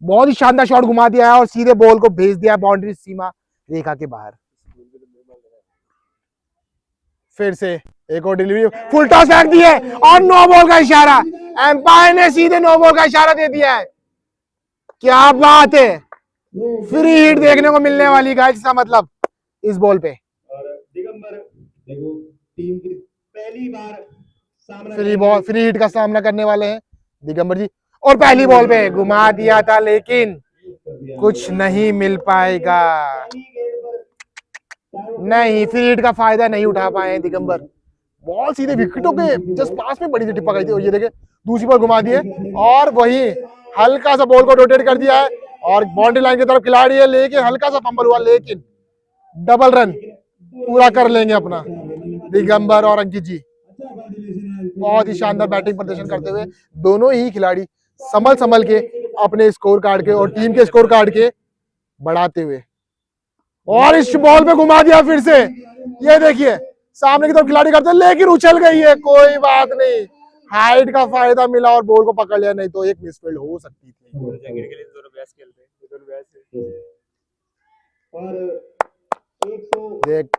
बहुत ही शानदार शॉट घुमा दिया है और सीधे बॉल को भेज दिया बाउंड्री सीमा रेखा के बाहर। फिर से एक और डिलीवरी, फुल टॉस फेंक दी है और नो बॉल का इशारा, एम्पायर ने सीधे नो बॉल का इशारा दे दिया है। क्या बात है, फ्री हिट देखने को मिलने वाली गाइस, इसका मतलब इस बॉल पे टीम की पहली बार फ्री हिट का सामना करने वाले हैं दिगंबर जी। और पहली बॉल पे घुमा दिया था लेकिन कुछ नहीं मिल पाएगा, नहीं फ्री हिट का फायदा नहीं उठा पाए दिगंबर। बॉल सीधे विकेटों के जस्ट पास में बड़ी सी टिप्पा गई थी, और ये देखे दूसरी बॉल घुमा दिए और वही हल्का सा बॉल को रोटेट कर दिया है और बाउंड्री लाइन की तरफ खिलाड़ी है, लेकिन हल्का सा फंबल हुआ, लेकिन डबल रन पूरा कर लेंगे अपना दिगंबर और अंकित जी। बहुत ही शानदार बैटिंग प्रदर्शन करते हुए दोनों ही खिलाड़ी संभल के अपने स्कोर कार्ड के और टीम के स्कोर कार्ड के बढ़ाते हुए। और इस बॉल पे घुमा दिया फिर से, ये देखिए सामने की तरफ खिलाड़ी करते हैं लेकिन उछल गई है, कोई बात नहीं, हाइट का फायदा मिला और बॉल को पकड़ लिया, नहीं तो एक मिसफील्ड हो सकती थी। देख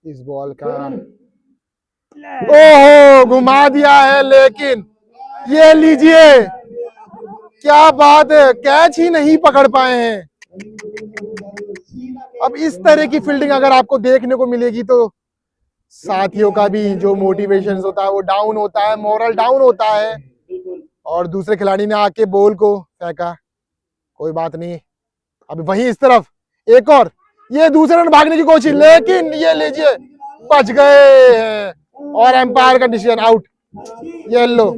इस बॉल का, ओहो घुमा दिया है, लेकिन ये लीजिए क्या बात है, कैच ही नहीं पकड़ पाए हैं। अब इस तरह की फील्डिंग अगर आपको देखने को मिलेगी तो साथियों का भी जो मोटिवेशन होता है वो डाउन होता है, मोरल डाउन होता है। और दूसरे खिलाड़ी ने आके बॉल को फेंका, कोई बात नहीं। अब वही इस तरफ एक और, ये दूसरे रन भागने की कोशिश, लेकिन ये लीजिए बच गए हैं और एम्पायर का decision out, yellow,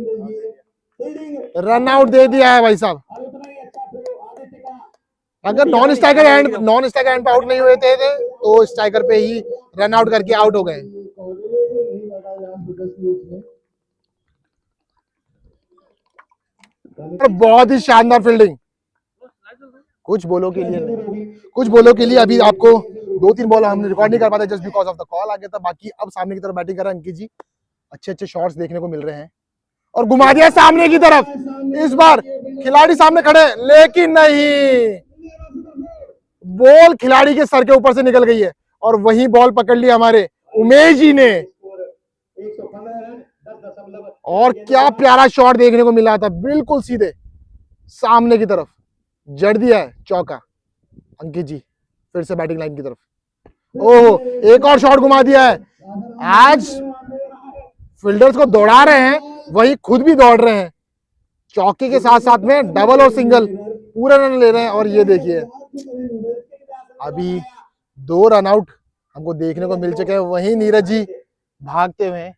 run out दे दिया है भाई साहब। अगर नॉन स्ट्राइकर एंड पे आउट नहीं हुए थे तो स्ट्राइकर पे ही रन आउट करके आउट हो गए। बहुत ही शानदार फील्डिंग। कुछ बोलो के लिए अभी आपको 2-3 बॉल हमने रिकॉर्ड नहीं कर पाते just because of the call आ गया था। बाकी अब सामने की तरफ बैटिंग कर रहे हैं अंकित जी, अच्छे शॉट्स देखने को मिल रहे हैं और घुमा दिया सामने की तरफ। इस बार खिलाड़ी सामने खड़े लेकिन नहीं, बॉल खिलाड़ी के सर के ऊपर से निकल गई है और वही बॉल पकड़ ली हमारे उमेश जी ने। और क्या प्यारा शॉट देखने को मिला था, बिल्कुल सीधे सामने की तरफ जड़ दिया है चौका। अंकित जी फिर से बैटिंग लाइन की तरफ, ओह एक और शॉट घुमा दिया है। आज फील्डर्स को दौड़ा रहे हैं, वही खुद भी दौड़ रहे हैं, चौके के साथ साथ में डबल और सिंगल पूरे रन ले रहे हैं। और ये देखिए अभी 2 रन आउट हमको देखने को मिल चुके हैं। वही नीरज जी भागते हुए,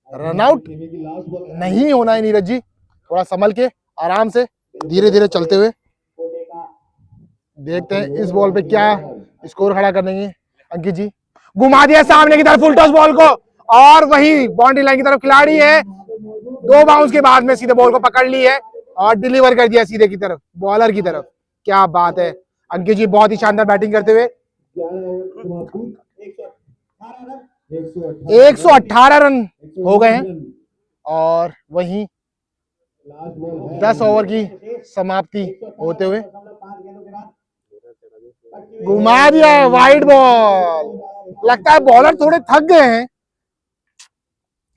रन आउट नहीं होना है नीरज जी, थोड़ा संभल के आराम से धीरे धीरे चलते हुए। देखते हैं इस बॉल पे क्या स्कोर खड़ा कर देंगे अंकित जी। घुमा दिया सामने की तरफ फुल टॉस बॉल को और वही बाउंड्री लाइन की तरफ खिलाड़ी है, 2 बाउंस के बाद में सीधे बॉल को पकड़ ली है और डिलीवर कर दिया सीधे की तरफ, बॉलर की तरफ। क्या बात है अंकित जी, बहुत ही शानदार बैटिंग करते हुए। 118 रन हो गए हैं और वहीं 10 ओवर की समाप्ति होते हुए घुमा दिया है वाइड बॉल। लगता है बॉलर थोड़े थक गए हैं,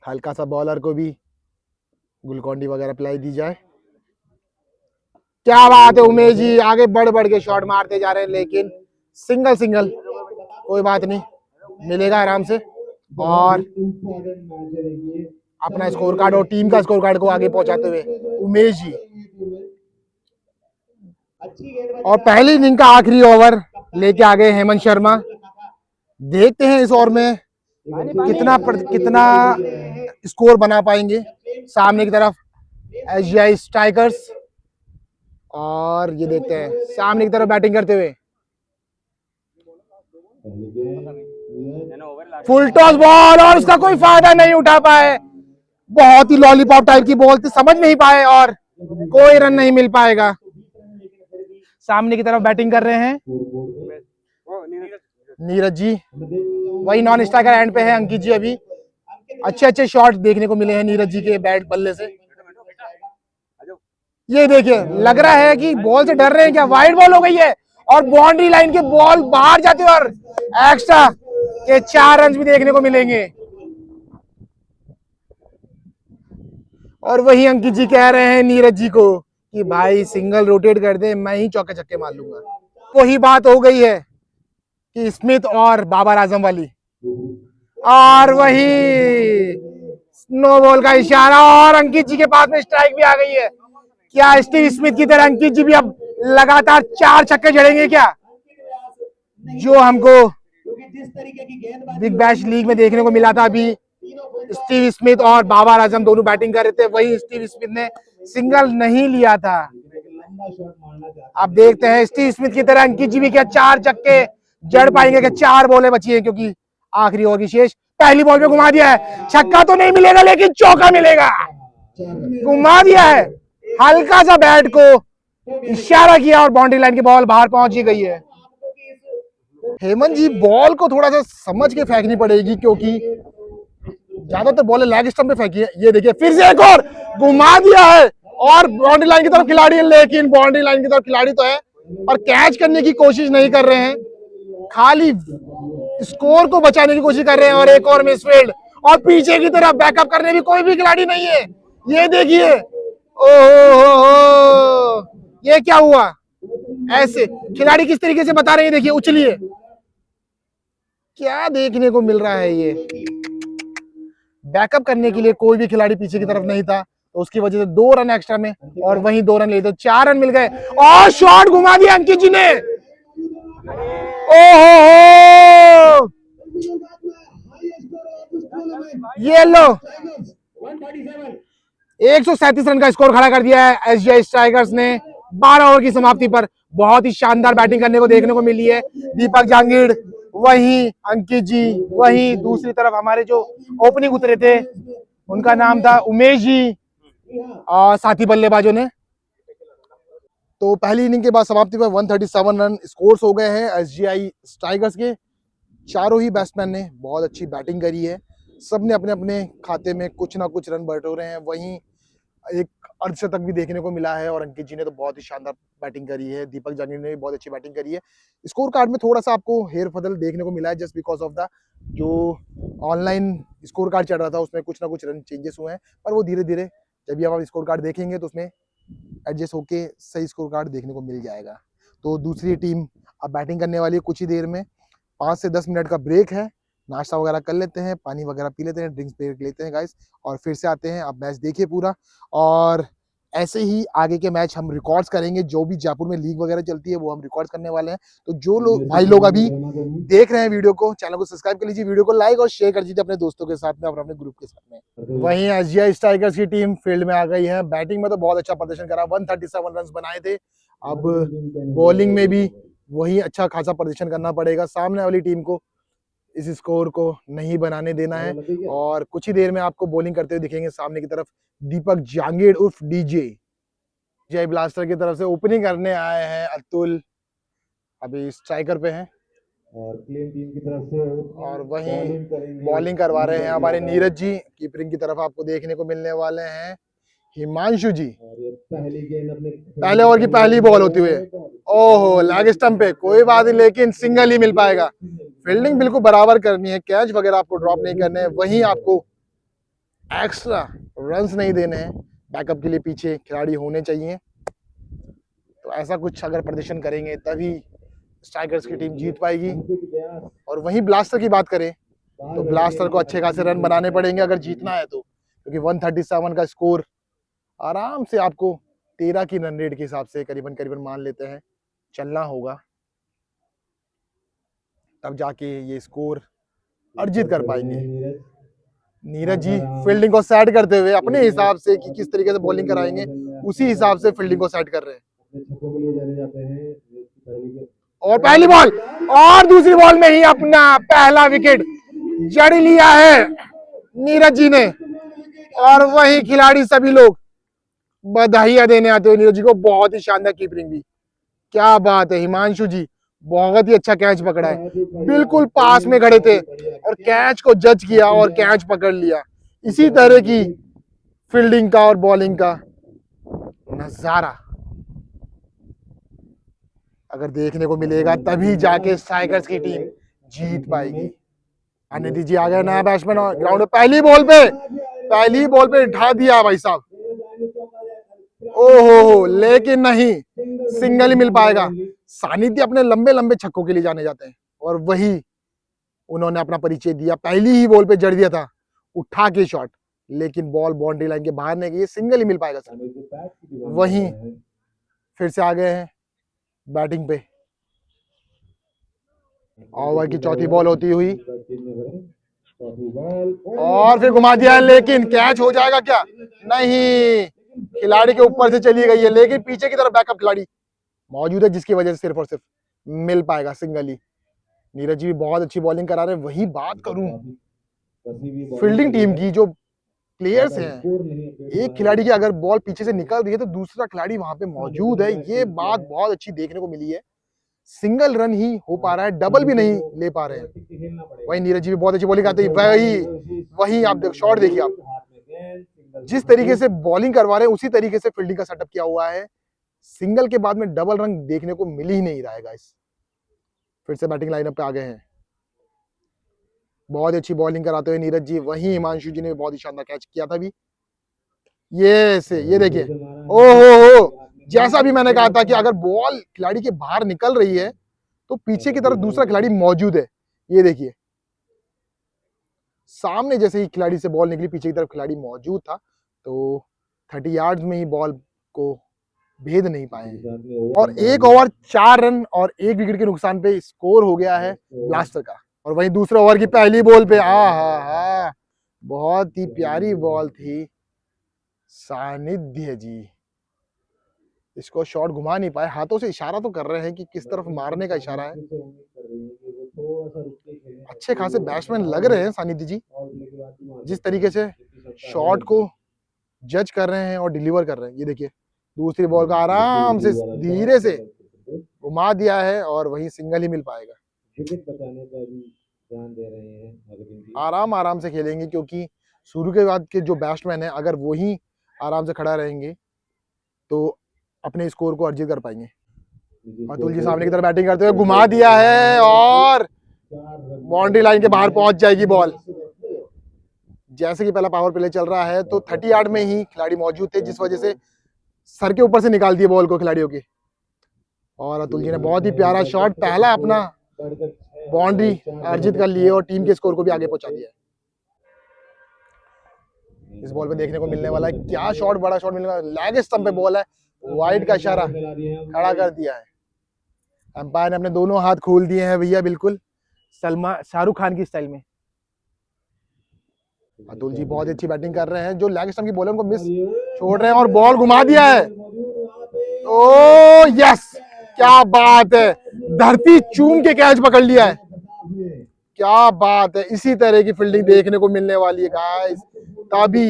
हल्का सा बॉलर को भी ग्लूकोन डी वगैरह पिलाई दी जाए। क्या बात है, उमेश जी आगे बढ़ के शॉट मारते जा रहे हैं, लेकिन सिंगल कोई बात नहीं, मिलेगा आराम से। और अपना स्कोर कार्ड और टीम का स्कोर कार्ड को आगे पहुंचाते हुए उमेश जी। और पहली इनिंग का आखिरी ओवर लेके आ गए हेमंत शर्मा। देखते हैं इस ओवर में कितना स्कोर बना पाएंगे सामने की तरफ एसजीआई स्ट्राइकर्स। और ये देखते हैं सामने की तरफ बैटिंग करते हुए फुल टॉस बॉल और उसका कोई फायदा नहीं उठा पाए। बहुत ही लॉलीपॉप टाइप की बॉल थी, समझ नहीं पाए और कोई रन नहीं मिल पाएगा। सामने की तरफ बैटिंग कर रहे हैं नीरज जी, वही नॉन स्ट्राइकर एंड पे है अंकित जी। अभी अच्छे शॉट देखने को मिले हैं नीरज जी के बैट बल्ले से। ये देखिए लग रहा है कि बॉल से डर रहे हैं क्या, वाइड बॉल हो गई है और बाउंड्री लाइन के बॉल बाहर जाते हैं और एक्स्ट्रा के 4 रन भी देखने को मिलेंगे। और वही अंकित जी कह रहे हैं नीरज जी को कि भाई सिंगल रोटेट कर दे, मैं ही चौके छक्के मार लूंगा। वही बात हो गई है कि स्मिथ और बाबर आजम वाली। और वही नो बॉल का इशारा और अंकित जी के पास में स्ट्राइक भी आ गई है। क्या स्टीव स्मिथ की तरह अंकित जी भी अब लगातार 4 छक्के जड़ेंगे क्या, जो हमको बिग बैश लीग में देखने को मिला था। अभी स्टीव स्मिथ और बाबर आजम दोनों बैटिंग कर रहे थे, वही स्टीव स्मिथ ने सिंगल नहीं लिया था। अब देखते हैं स्टीव स्मिथ की तरह अंकित जी भी क्या 4 छक्के जड़ पाएंगे, क्या 4 बॉलें बची है क्योंकि आखिरी ओवर की शेष। पहली बॉल पे घुमा दिया है, छक्का तो नहीं मिलेगा लेकिन चौका मिलेगा। घुमा दिया है, हल्का सा बैट को इशारा किया और बाउंड्री लाइन की बॉल बाहर पहुंची गई है। हेमंत जी बॉल को थोड़ा सा समझ के फेंकनी पड़ेगी क्योंकि ज्यादातर बॉल लेग स्टंप पे फेंकी है। ये देखिए फिर से एक और घुमा दिया है और बाउंड्री लाइन की तरफ खिलाड़ी है, लेकिन बाउंड्री लाइन की तरफ खिलाड़ी तो है पर कैच करने की कोशिश नहीं कर रहे हैं, खाली स्कोर को बचाने की कोशिश कर रहे हैं। और एक और मिसफील्ड और पीछे की तरफ बैकअप करने भी कोई भी खिलाड़ी नहीं है। ये देखिए, ओहो, ये क्या हुआ? ऐसे खिलाड़ी किस तरीके से बता रहे हैं, देखिए उछलिए, क्या देखने को मिल रहा है। ये बैकअप करने के लिए कोई भी खिलाड़ी पीछे की तरफ नहीं था, तो उसकी वजह से 2 रन एक्स्ट्रा में और वहीं 2 रन लिए तो 4 रन मिल गए। और शॉट घुमा दिया अंकित जी ने, ओहो, ये लो 137 रन का स्कोर खड़ा कर दिया है एसजीआई स्ट्राइकर्स ने 12 ओवर की समाप्ति पर। बहुत ही शानदार बैटिंग करने को देखने को मिली है। दीपक जांगीड़, वहीं अंकित जी, वहीं दूसरी तरफ हमारे जो ओपनिंग उतरे थे उनका नाम था उमेश जी और साथी बल्लेबाजों ने। तो पहली इनिंग के बाद समाप्ति पर 137 रन स्कोर्स हो गए हैं एसजीआई स्ट्राइकर्स के। चारों ही बैट्समैन ने बहुत अच्छी बैटिंग करी है, सबने अपने अपने खाते में कुछ ना कुछ रन बटोरे हैं। वहीं एक अर्धशतक भी देखने को मिला है और अंकित जी ने तो बहुत ही शानदार बैटिंग करी है, दीपक जांगीड़ ने भी बहुत अच्छी बैटिंग करी है। स्कोर कार्ड में थोड़ा सा आपको हेर बदल देखने को मिला है जस्ट बिकॉज ऑफ द जो ऑनलाइन स्कोर कार्ड चल रहा था उसमें कुछ ना कुछ रन चेंजेस हुए हैं, पर वो धीरे धीरे जब भी आप स्कोर कार्ड देखेंगे तो उसमें एडजस्ट होके सही स्कोर कार्ड देखने को मिल जाएगा। तो दूसरी टीम अब बैटिंग करने वाली है कुछ ही देर में। 5 से 10 मिनट का ब्रेक है, नाश्ता वगैरह कर लेते हैं, पानी वगैरह पी लेते हैं, ड्रिंक्स ब्रेक लेते हैं गाइस, और फिर से आते हैं। आप मैच देखिए पूरा, और ऐसे ही आगे के मैच हम रिकॉर्ड्स करेंगे। जो भी जयपुर में लीग वगैरह चलती है वो हम रिकॉर्ड्स करने वाले हैं। तो जो लोग भाई लोग अभी देख रहे हैं वीडियो को, चैनल को सब्सक्राइब कर लीजिए, वीडियो को लाइक और शेयर कर दीजिए अपने दोस्तों के साथ में और अपने ग्रुप के साथ में। वहीं एसजीआई स्ट्राइकर्स की टीम फील्ड में आ गई है। बैटिंग में तो बहुत अच्छा प्रदर्शन करा, 137 रन बनाए थे। अब बॉलिंग में भी वही अच्छा खासा प्रदर्शन करना पड़ेगा, सामने वाली टीम को इस स्कोर को नहीं बनाने देना है। और कुछ ही देर में आपको बॉलिंग करते हुए दिखेंगे सामने की तरफ दीपक जांगीड़ उर्फ डीजे। जय ब्लास्टर की तरफ से ओपनिंग करने आए हैं अतुल, अभी स्ट्राइकर पे हैं, और क्लीन टीम की तरफ से और वहीं बॉलिंग करवा रहे हैं हमारे नीरज जी। कीपिंग की तरफ आपको देखने को मिलने वाले हैं हिमांशु जी। पहली गेंद अपने पहले ओवर की पहली बॉल होती हुई, ओहो लेग स्टंप पे, कोई बात नहीं, लेकिन सिंगल ही मिल पाएगा। फील्डिंग बिल्कुल बराबर करनी है, कैच वगैरह आपको ड्रॉप नहीं करने हैं, वहीं आपको एक्स्ट्रा रन्स नहीं देने हैं। बैकअप के लिए पीछे खिलाड़ी होने चाहिए। तो ऐसा कुछ अगर प्रदर्शन करेंगे तभी स्ट्राइकर्स की टीम जीत पाएगी। और वहीं ब्लास्टर की बात करें तो ब्लास्टर को अच्छे खासे रन बनाने पड़ेंगे अगर जीतना है तो, क्योंकि 137 का स्कोर आराम से आपको 13 की रन रेट के हिसाब से करीबन करीबन मान लेते हैं चलना होगा, तब जाके ये स्कोर अर्जित कर पाएंगे। नीरज जी फील्डिंग को सेट करते हुए अपने हिसाब से कि किस तरीके से बॉलिंग कराएंगे उसी हिसाब से फील्डिंग को सेट कर रहे हैं। और पहली बॉल और दूसरी बॉल में ही अपना पहला विकेट जड़ लिया है नीरज जी ने, और वही खिलाड़ी सभी लोग बधाइयां देने आते हुए नीरज जी को। बहुत ही शानदार कीपिंग भी, क्या बात है। हिमांशु जी बहुत ही अच्छा कैच पकड़ा है, बिल्कुल पास में खड़े थे और कैच को जज किया और कैच पकड़ लिया। इसी तरह की फील्डिंग का और बॉलिंग का नजारा अगर देखने को मिलेगा तभी जाके स्ट्राइकर्स की टीम जीत पाएगी। अनिधि जी आ गए नया बैट्समैन और ग्राउंड में पहली बॉल पे उठा दिया भाई साहब, ओहो, लेकिन नहीं, सिंगल ही मिल पाएगा। सानिध्य अपने लंबे लंबे छक्कों के लिए जाने जाते हैं और वही उन्होंने अपना परिचय दिया। पहली ही बॉल पे जड़ दिया था उठा के शॉट, लेकिन बॉल बाउंड्री लाइन के बाहर नहीं गई, सिंगल ही मिल पाएगा सर। वहीं फिर से आ गए हैं बैटिंग पे, ओवर की चौथी बॉल होती हुई और फिर घुमा दिया है, लेकिन कैच हो जाएगा क्या? नहीं, खिलाड़ी के ऊपर से चली गई है, लेकिन पीछे की तरफ बैकअप खिलाड़ी मौजूद है जिसकी वजह से सिर्फ और सिर्फ मिल पाएगा सिंगल ही। नीरज जी भी बहुत अच्छी बॉलिंग करा रहे हैं। वही बात करूं फील्डिंग टीम की, जो प्लेयर्स हैं, एक खिलाड़ी की अगर बॉल पीछे से निकल रही है तो दूसरा खिलाड़ी वहां पे मौजूद है, ये बात बहुत अच्छी देखने को मिली है। सिंगल रन ही हो पा रहा है, डबल भी नहीं ले पा रहे हैं। वही नीरज जी भी बहुत अच्छी बॉलिंग आती है, वही आप देखो शॉट देखिए आप, जिस तरीके से बॉलिंग करवा रहे हैं उसी तरीके से फील्डिंग का सेटअप किया हुआ है। सिंगल के बाद में डबल रन देखने को मिल ही नहीं रहा है गाइस। फिर से बैटिंग लाइनअप पे आ गए हैं, बहुत अच्छी बॉलिंग कराते हुए नीरज जी, वहीं हिमांशु जी ने बहुत ही शानदार कैच किया था भी। ये देखिए, ओहो, जैसा भी मैंने कहा था कि अगर बॉल खिलाड़ी के बाहर निकल रही है तो पीछे की तरफ दूसरा खिलाड़ी मौजूद है। ये देखिए, सामने जैसे ही खिलाड़ी से बॉल निकली पीछे की तरफ खिलाड़ी मौजूद था, तो 30 यार्ड्स में ही बॉल को भेद नहीं पाए। और 1 ओवर 4 रन और 1 विकेट के नुकसान पे स्कोर हो गया है ब्लास्टर का। और वहीं दूसरे ओवर की पहली बॉल पे हा, बहुत ही प्यारी बॉल थी, सानिध्य जी इसको शॉट घुमा नहीं पाए, हाथों से इशारा तो कर रहे हैं कि किस तरफ मारने का इशारा है। अच्छे खासे बैट्समैन लग रहे हैं सानिध्य जी, जिस तरीके से शॉट को जज कर रहे हैं और डिलीवर कर रहे हैं। ये देखिए, दूसरी बॉल का आराम से धीरे से घुमा दिया है और वही सिंगल ही मिल पाएगा। आराम से खेलेंगे, क्योंकि शुरू के बाद के जो बैट्समैन है अगर वो ही आराम से खड़ा रहेंगे तो अपने स्कोर को अर्जित कर पाएंगे। अतुल जी सामने की तरफ बैटिंग करते हुए घुमा दिया है और बाउंड्री लाइन के बाहर पहुंच जाएगी बॉल। जैसे कि पहला पावर प्ले चल रहा है तो 30 यार्ड में ही खिलाड़ी मौजूद थे, जिस वजह से सर के ऊपर से निकाल दिए बॉल को खिलाड़ियों के। और अतुल जी ने बहुत ही प्यारा शॉट, पहला अपना बाउंड्री अर्जित कर लिए और टीम के स्कोर को भी आगे पहुंचा दिया। इस बॉल पे देखने को मिलने वाला है क्या शॉट, बड़ा शॉट मिलने वाला, लेग स्टंप पे बॉल है, वाइड का इशारा खड़ा कर दिया है। अंपायर ने अपने दोनों हाथ खोल दिए हैं भैया, बिल्कुल शाहरुख खान की स्टाइल में। अतुल जी बहुत अच्छी बैटिंग कर रहे हैं, जो लेग स्टंप की बॉल है उनको मिस छोड़ रहे हैं और बॉल घुमा दिया है। ओ यस, क्या बात है, धरती चूम के कैच पकड़ लिया है, क्या बात है। इसी तरह की फील्डिंग देखने को मिलने वाली है गाइस, तभी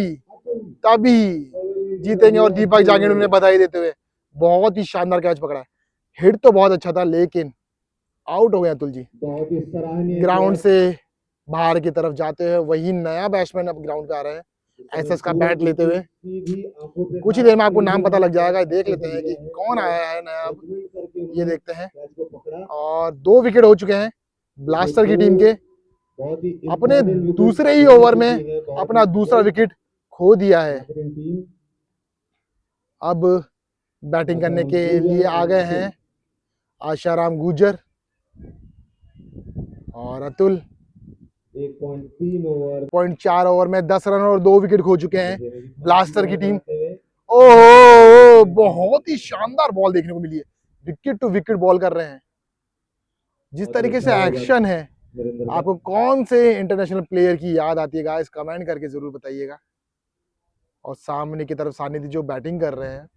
जीतेंगे। और दीपक जांगिड़ ने बधाई देते हुए बहुत ही शानदार कैच पकड़ा है, हिट तो बहुत अच्छा था लेकिन आउट हो गए अतुल जी। ग्राउंड से बाहर की तरफ जाते हुए वही नया बैट्समैन अब ग्राउंड पे आ रहे हैं, एसएस का बैट लेते हुए। कुछ ही देर में आपको नाम पता लग जाएगा, देख लेते हैं कि कौन आया है नया। अब ये देखते हैं, और 2 विकेट हो चुके हैं ब्लास्टर की टीम के। अपने दूसरे ही ओवर में अपना दूसरा विकेट खो दिया है। अब बैटिंग करने के लिए आ गए हैं आशाराम गुर्जर और अतुल। 1.4 ओवर में 10 रन और 2 विकेट खो चुके हैं ब्लास्टर की टीम। ओह, बहुत ही शानदार बॉल देखने को मिली है, विकेट टू विकेट बॉल कर रहे हैं। जिस तरीके से एक्शन है, आपको कौन से इंटरनेशनल प्लेयर की याद आती है गाइस, कमेंट करके जरूर बताइएगा। और सामने की तरफ सानिध्य जो बैटिंग कर रहे हैं,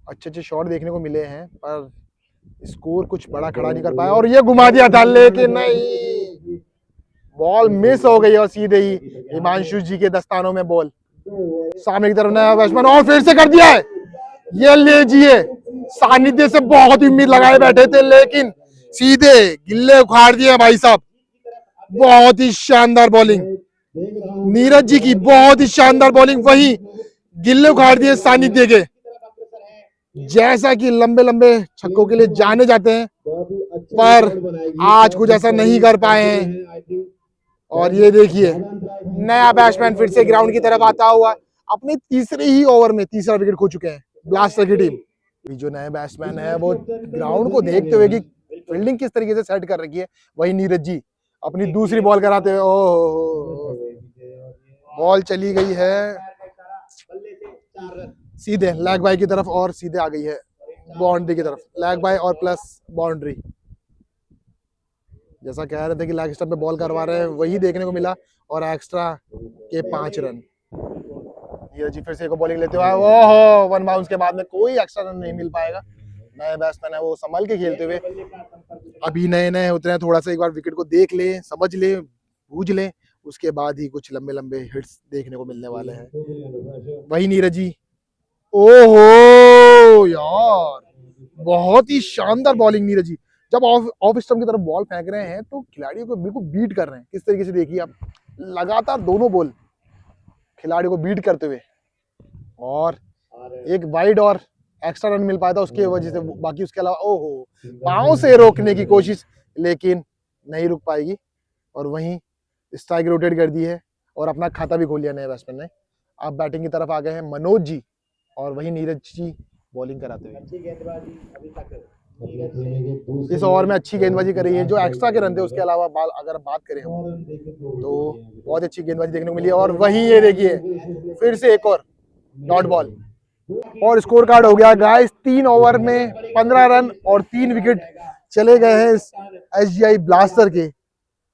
अच्छे शॉट देखने को मिले हैं पर स्कोर कुछ बड़ा खड़ा नहीं कर पाया। और ये घुमा दिया था लेकिन नहीं, बॉल मिस हो गई और सीधे ही हिमांशु जी के दस्तानों में बॉल। सामने की तरफ नया बैट्समैन और फिर से कर दिया है। ये लीजिए, सानिध्य से बहुत उम्मीद लगाए बैठे थे लेकिन सीधे गिल्ले उखाड़ दिए भाई साहब। बहुत ही शानदार बॉलिंग नीरज जी की, बहुत ही शानदार बॉलिंग, वही गिल्ले उखाड़ दिए सानिध्य के। जैसा कि लंबे लंबे छक्कों के लिए जाने जाते हैं पर आज कुछ ऐसा नहीं कर पाए हैं। और ये देखिए, नया बैट्समैन फिर से ग्राउंड की तरफ आता हुआ अपने तीसरे ही ओवर में तीसरा विकेट खो चुके हैं ब्लास्टर की टीम। जो नए बैट्समैन है वो ग्राउंड को देखते हुए कि फील्डिंग किस तरीके से सेट कर रखी है, वही नीरज जी अपनी दूसरी बॉल कराते हुए। ओह, बॉल चली गई है सीधे लेग बाय की तरफ और सीधे आ गई है बाउंड्री की तरफ। लेग बाय और प्लस बाउंड्री, जैसा कह रहे थे कि लेग स्टंप पे बॉल करवा रहे हैं, वही देखने को मिला। और एक्स्ट्रा के 5 रन। ये जी फिर से एक बॉलिंग लेते हुए, ओहो, 1 बाउंस के बाद में कोई एक्स्ट्रा रन नहीं मिल पाएगा। नए बैट्समैन है वो संभल के खेलते हुए, अभी नए उतरे हैं, थोड़ा सा एक बार विकेट को देख ले, समझ ले, बूझ ले, उसके बाद ही कुछ लंबे लंबे हिट्स देखने को मिलने वाले हैं। वही नीरज जी, ओहो यार, बहुत ही शानदार बॉलिंग नीरज जी। जब ऑफ स्टंप की तरफ बॉल फेंक रहे हैं तो खिलाड़ियों को बिल्कुल बीट कर रहे हैं। किस तरीके से देखिए आप, लगातार दोनों बॉल खिलाड़ियों को बीट करते हुए, और एक वाइड और एक्स्ट्रा रन मिल पाया था उसके वजह से। बाकी उसके अलावा ओहो, पांव से रोकने की कोशिश, लेकिन नहीं रुक पाएगी। और वहीं स्ट्राइक रोटेट कर दी है और अपना खाता भी खोल लिया नए बैट्समैन ने। अब बैटिंग की तरफ आ गए हैं मनोज जी, और वही नीरज जी बॉलिंग कराते हुए। इस ओवर में अच्छी गेंदबाजी करी है। जो एक्स्ट्रा के रन थे उसके अलावा अगर बात करें हम तो बहुत अच्छी गेंदबाजी देखने को मिली है। और वहीं ये देखिए फिर से एक और डॉट बॉल, और स्कोर कार्ड हो गया गाइस 3 ओवर में 15 रन और 3 विकेट चले गए हैं SGI ब्लास्टर के।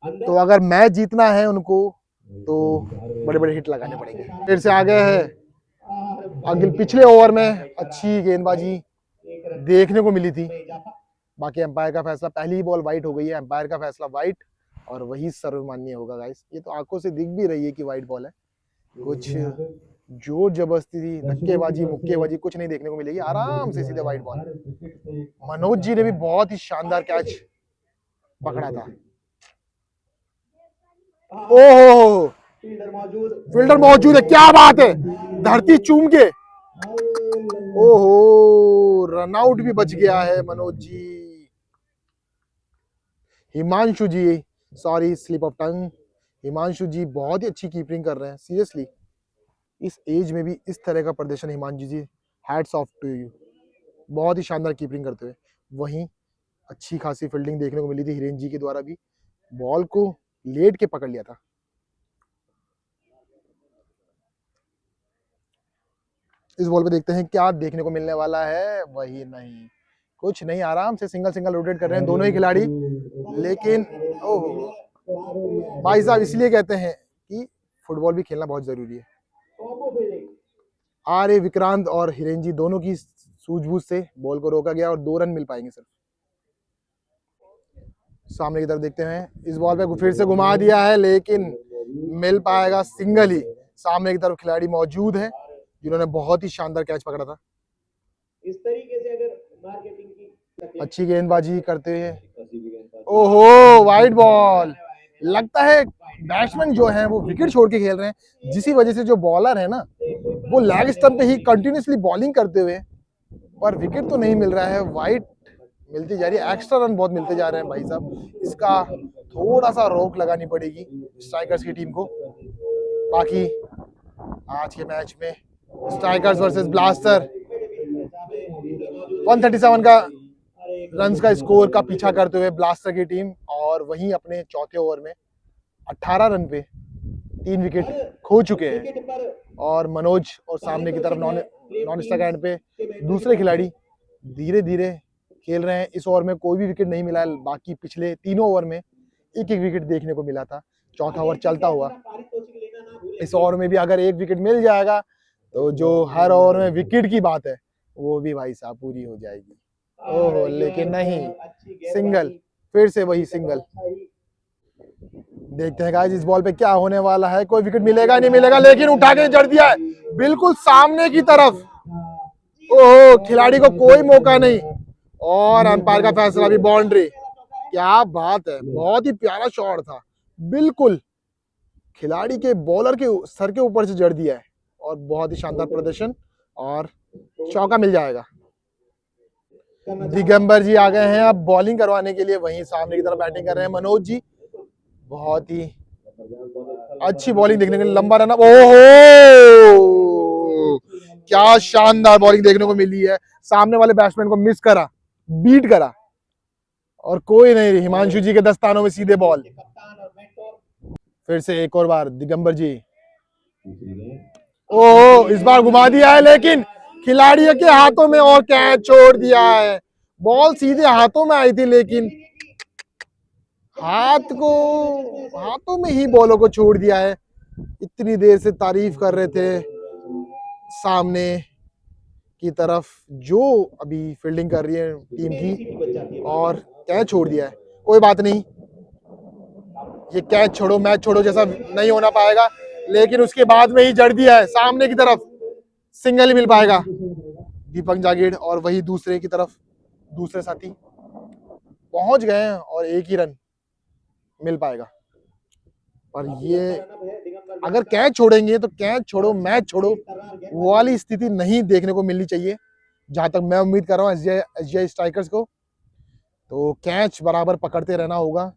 तो अगर मैच जीतना है उनको तो बड़े बड़े हिट लगाने पड़ेंगे। फिर से आ गए हैं अगले पिछले ओवर में अच्छी गेंदबाजी देखने को मिली थी। बाकी एम्पायर का फैसला, पहली ही बॉल वाइट हो गई है, एम्पायर का फैसला वाइट, और वही सर्वमान्य होगा गाइस। ये तो आंखों से दिख भी रही है कि वाइट बॉल है। कुछ जोर जबरदस्ती, धक्केबाजी, मुक्केबाजी कुछ नहीं देखने को मिलेगी। आराम से सीधे वाइट बॉल। मनोज जी ने भी बहुत ही शानदार कैच पकड़ा था। ओहो, फील्डर मौजूद है, क्या बात है, धरती चूम के। ओहो, रनआउट भी बच गया है Manoj ji. Himanshu ji, sorry slip of tongue. Himanshu ji बहुत ही अच्छी कीपिंग कर रहे हैं सीरियसली। इस एज में भी इस तरह का प्रदर्शन, हिमांशु जी हैट्स ऑफ टू यू। बहुत ही शानदार कीपिंग करते हुए। वहीं अच्छी खासी फील्डिंग देखने को मिली थी हिरेन जी के द्वारा भी। बॉल को लेट के पकड़ लिया था। इस बॉल पे देखते हैं क्या देखने को मिलने वाला है। वही नहीं, कुछ नहीं, आराम से सिंगल सिंगल रोटेट कर रहे हैं दोनों ही खिलाड़ी। लेकिन ओहो भाई साहब, इसलिए कहते हैं कि फुटबॉल भी खेलना बहुत जरूरी है। आर विक्रांत और हिरेन जी दोनों की सूझबूझ से बॉल को रोका गया और 2 रन मिल पाएंगे सिर्फ। सामने की तरफ देखते हैं, इस बॉल पे फिर से घुमा दिया है, लेकिन मिल पाएगा सिंगल ही। सामने की तरफ खिलाड़ी मौजूद है जिन्होंने बहुत ही शानदार कैच पकड़ा था। इस तरीके से अगर मार्केटिंग की अच्छी गेंदबाजी करते हैं। ओहो, वाइड बॉल। लगता है बैट्समैन जो है वो विकेट छोड़ के खेल रहे हैं, जिसी वजह से जो बॉलर है ना वो लेग स्टंप पे ही कंटिन्यूसली बॉलिंग करते हुए, पर विकेट तो नहीं मिल रहा है। वाइड मिलती जा रही है, एक्स्ट्रा रन बहुत मिलते जा रहे हैं भाई साहब। इसका थोड़ा सा रोक लगानी पड़ेगी स्ट्राइकर्स की टीम को। बाकी आज के मैच में स्ट्राइकर्स वर्सेस ब्लास्टर 137 का रन्स का स्कोर का पीछा करते हुए ब्लास्टर की टीम, और वहीं अपने चौथे ओवर में 18 रन पे 3 विकेट खो चुके हैं। और मनोज और सामने की तरफ नॉन स्ट्राइक एंड पे दूसरे खिलाड़ी धीरे धीरे खेल रहे हैं। इस ओवर में कोई भी विकेट नहीं मिला है। बाकी पिछले तीनों ओवर में एक एक विकेट देखने को मिला था। चौथा ओवर चलता हुआ, इस ओवर में भी अगर एक विकेट मिल जाएगा तो जो हर ओवर में विकेट की बात है वो भी भाई साहब पूरी हो जाएगी। ओहो, लेकिन नहीं, सिंगल, फिर से वही सिंगल। देखते हैं गाइस इस बॉल पे क्या होने वाला है। कोई विकेट मिलेगा नहीं मिलेगा, लेकिन उठा के जड़ दिया है बिल्कुल सामने की तरफ। ओहो, खिलाड़ी को कोई मौका नहीं, और अंपायर का फैसला भी बाउंड्री। क्या बात है, बहुत ही प्यारा शॉट था, बिल्कुल खिलाड़ी के बॉलर के सर के ऊपर से जड़ दिया है, और बहुत ही शानदार प्रदर्शन, और चौका मिल जाएगा। दिगंबर जी आ गए हैं अब बॉलिंग करवाने के लिए। वहीं सामने की तरफ बैटिंग कर रहे हैं मनोज जी। बहुत ही अच्छी बॉलिंग देखने को, लंबा रन। ओहो, क्या शानदार बॉलिंग देखने को मिली है। सामने वाले बैट्समैन को मिस करा, बीट करा, और कोई नहीं, हिमांशु जी के दस्तानों में सीधे बॉल। फिर से एक और बार दिगंबर जी। ओहो, इस बार घुमा दिया है, लेकिन खिलाड़ियों के हाथों में और कैच छोड़ दिया है। बॉल सीधे हाथों में आई थी, लेकिन हाथों में ही बॉलों को छोड़ दिया है। इतनी देर से तारीफ कर रहे थे सामने की तरफ जो अभी फील्डिंग कर रही है टीम की, और कैच छोड़ दिया है। कोई बात नहीं, ये कैच छोड़ो मैच छोड़ो जैसा नहीं होना पाएगा, लेकिन उसके बाद में ही जड़ दिया है। सामने की तरफ सिंगल ही मिल पाएगा दीपक जागीर, और वही दूसरे की तरफ दूसरे साथी। पहुंच गए हैं और एक ही रन मिल पाएगा। पर ये अगर कैच छोड़ेंगे तो कैच छोड़ो मैच छोड़ो वो वाली स्थिति नहीं देखने को मिलनी चाहिए, जहां तक मैं उम्मीद कर रहा हूँ एसजीआई स्ट्राइकर्स को। तो कैच बराबर पकड़ते रहना होगा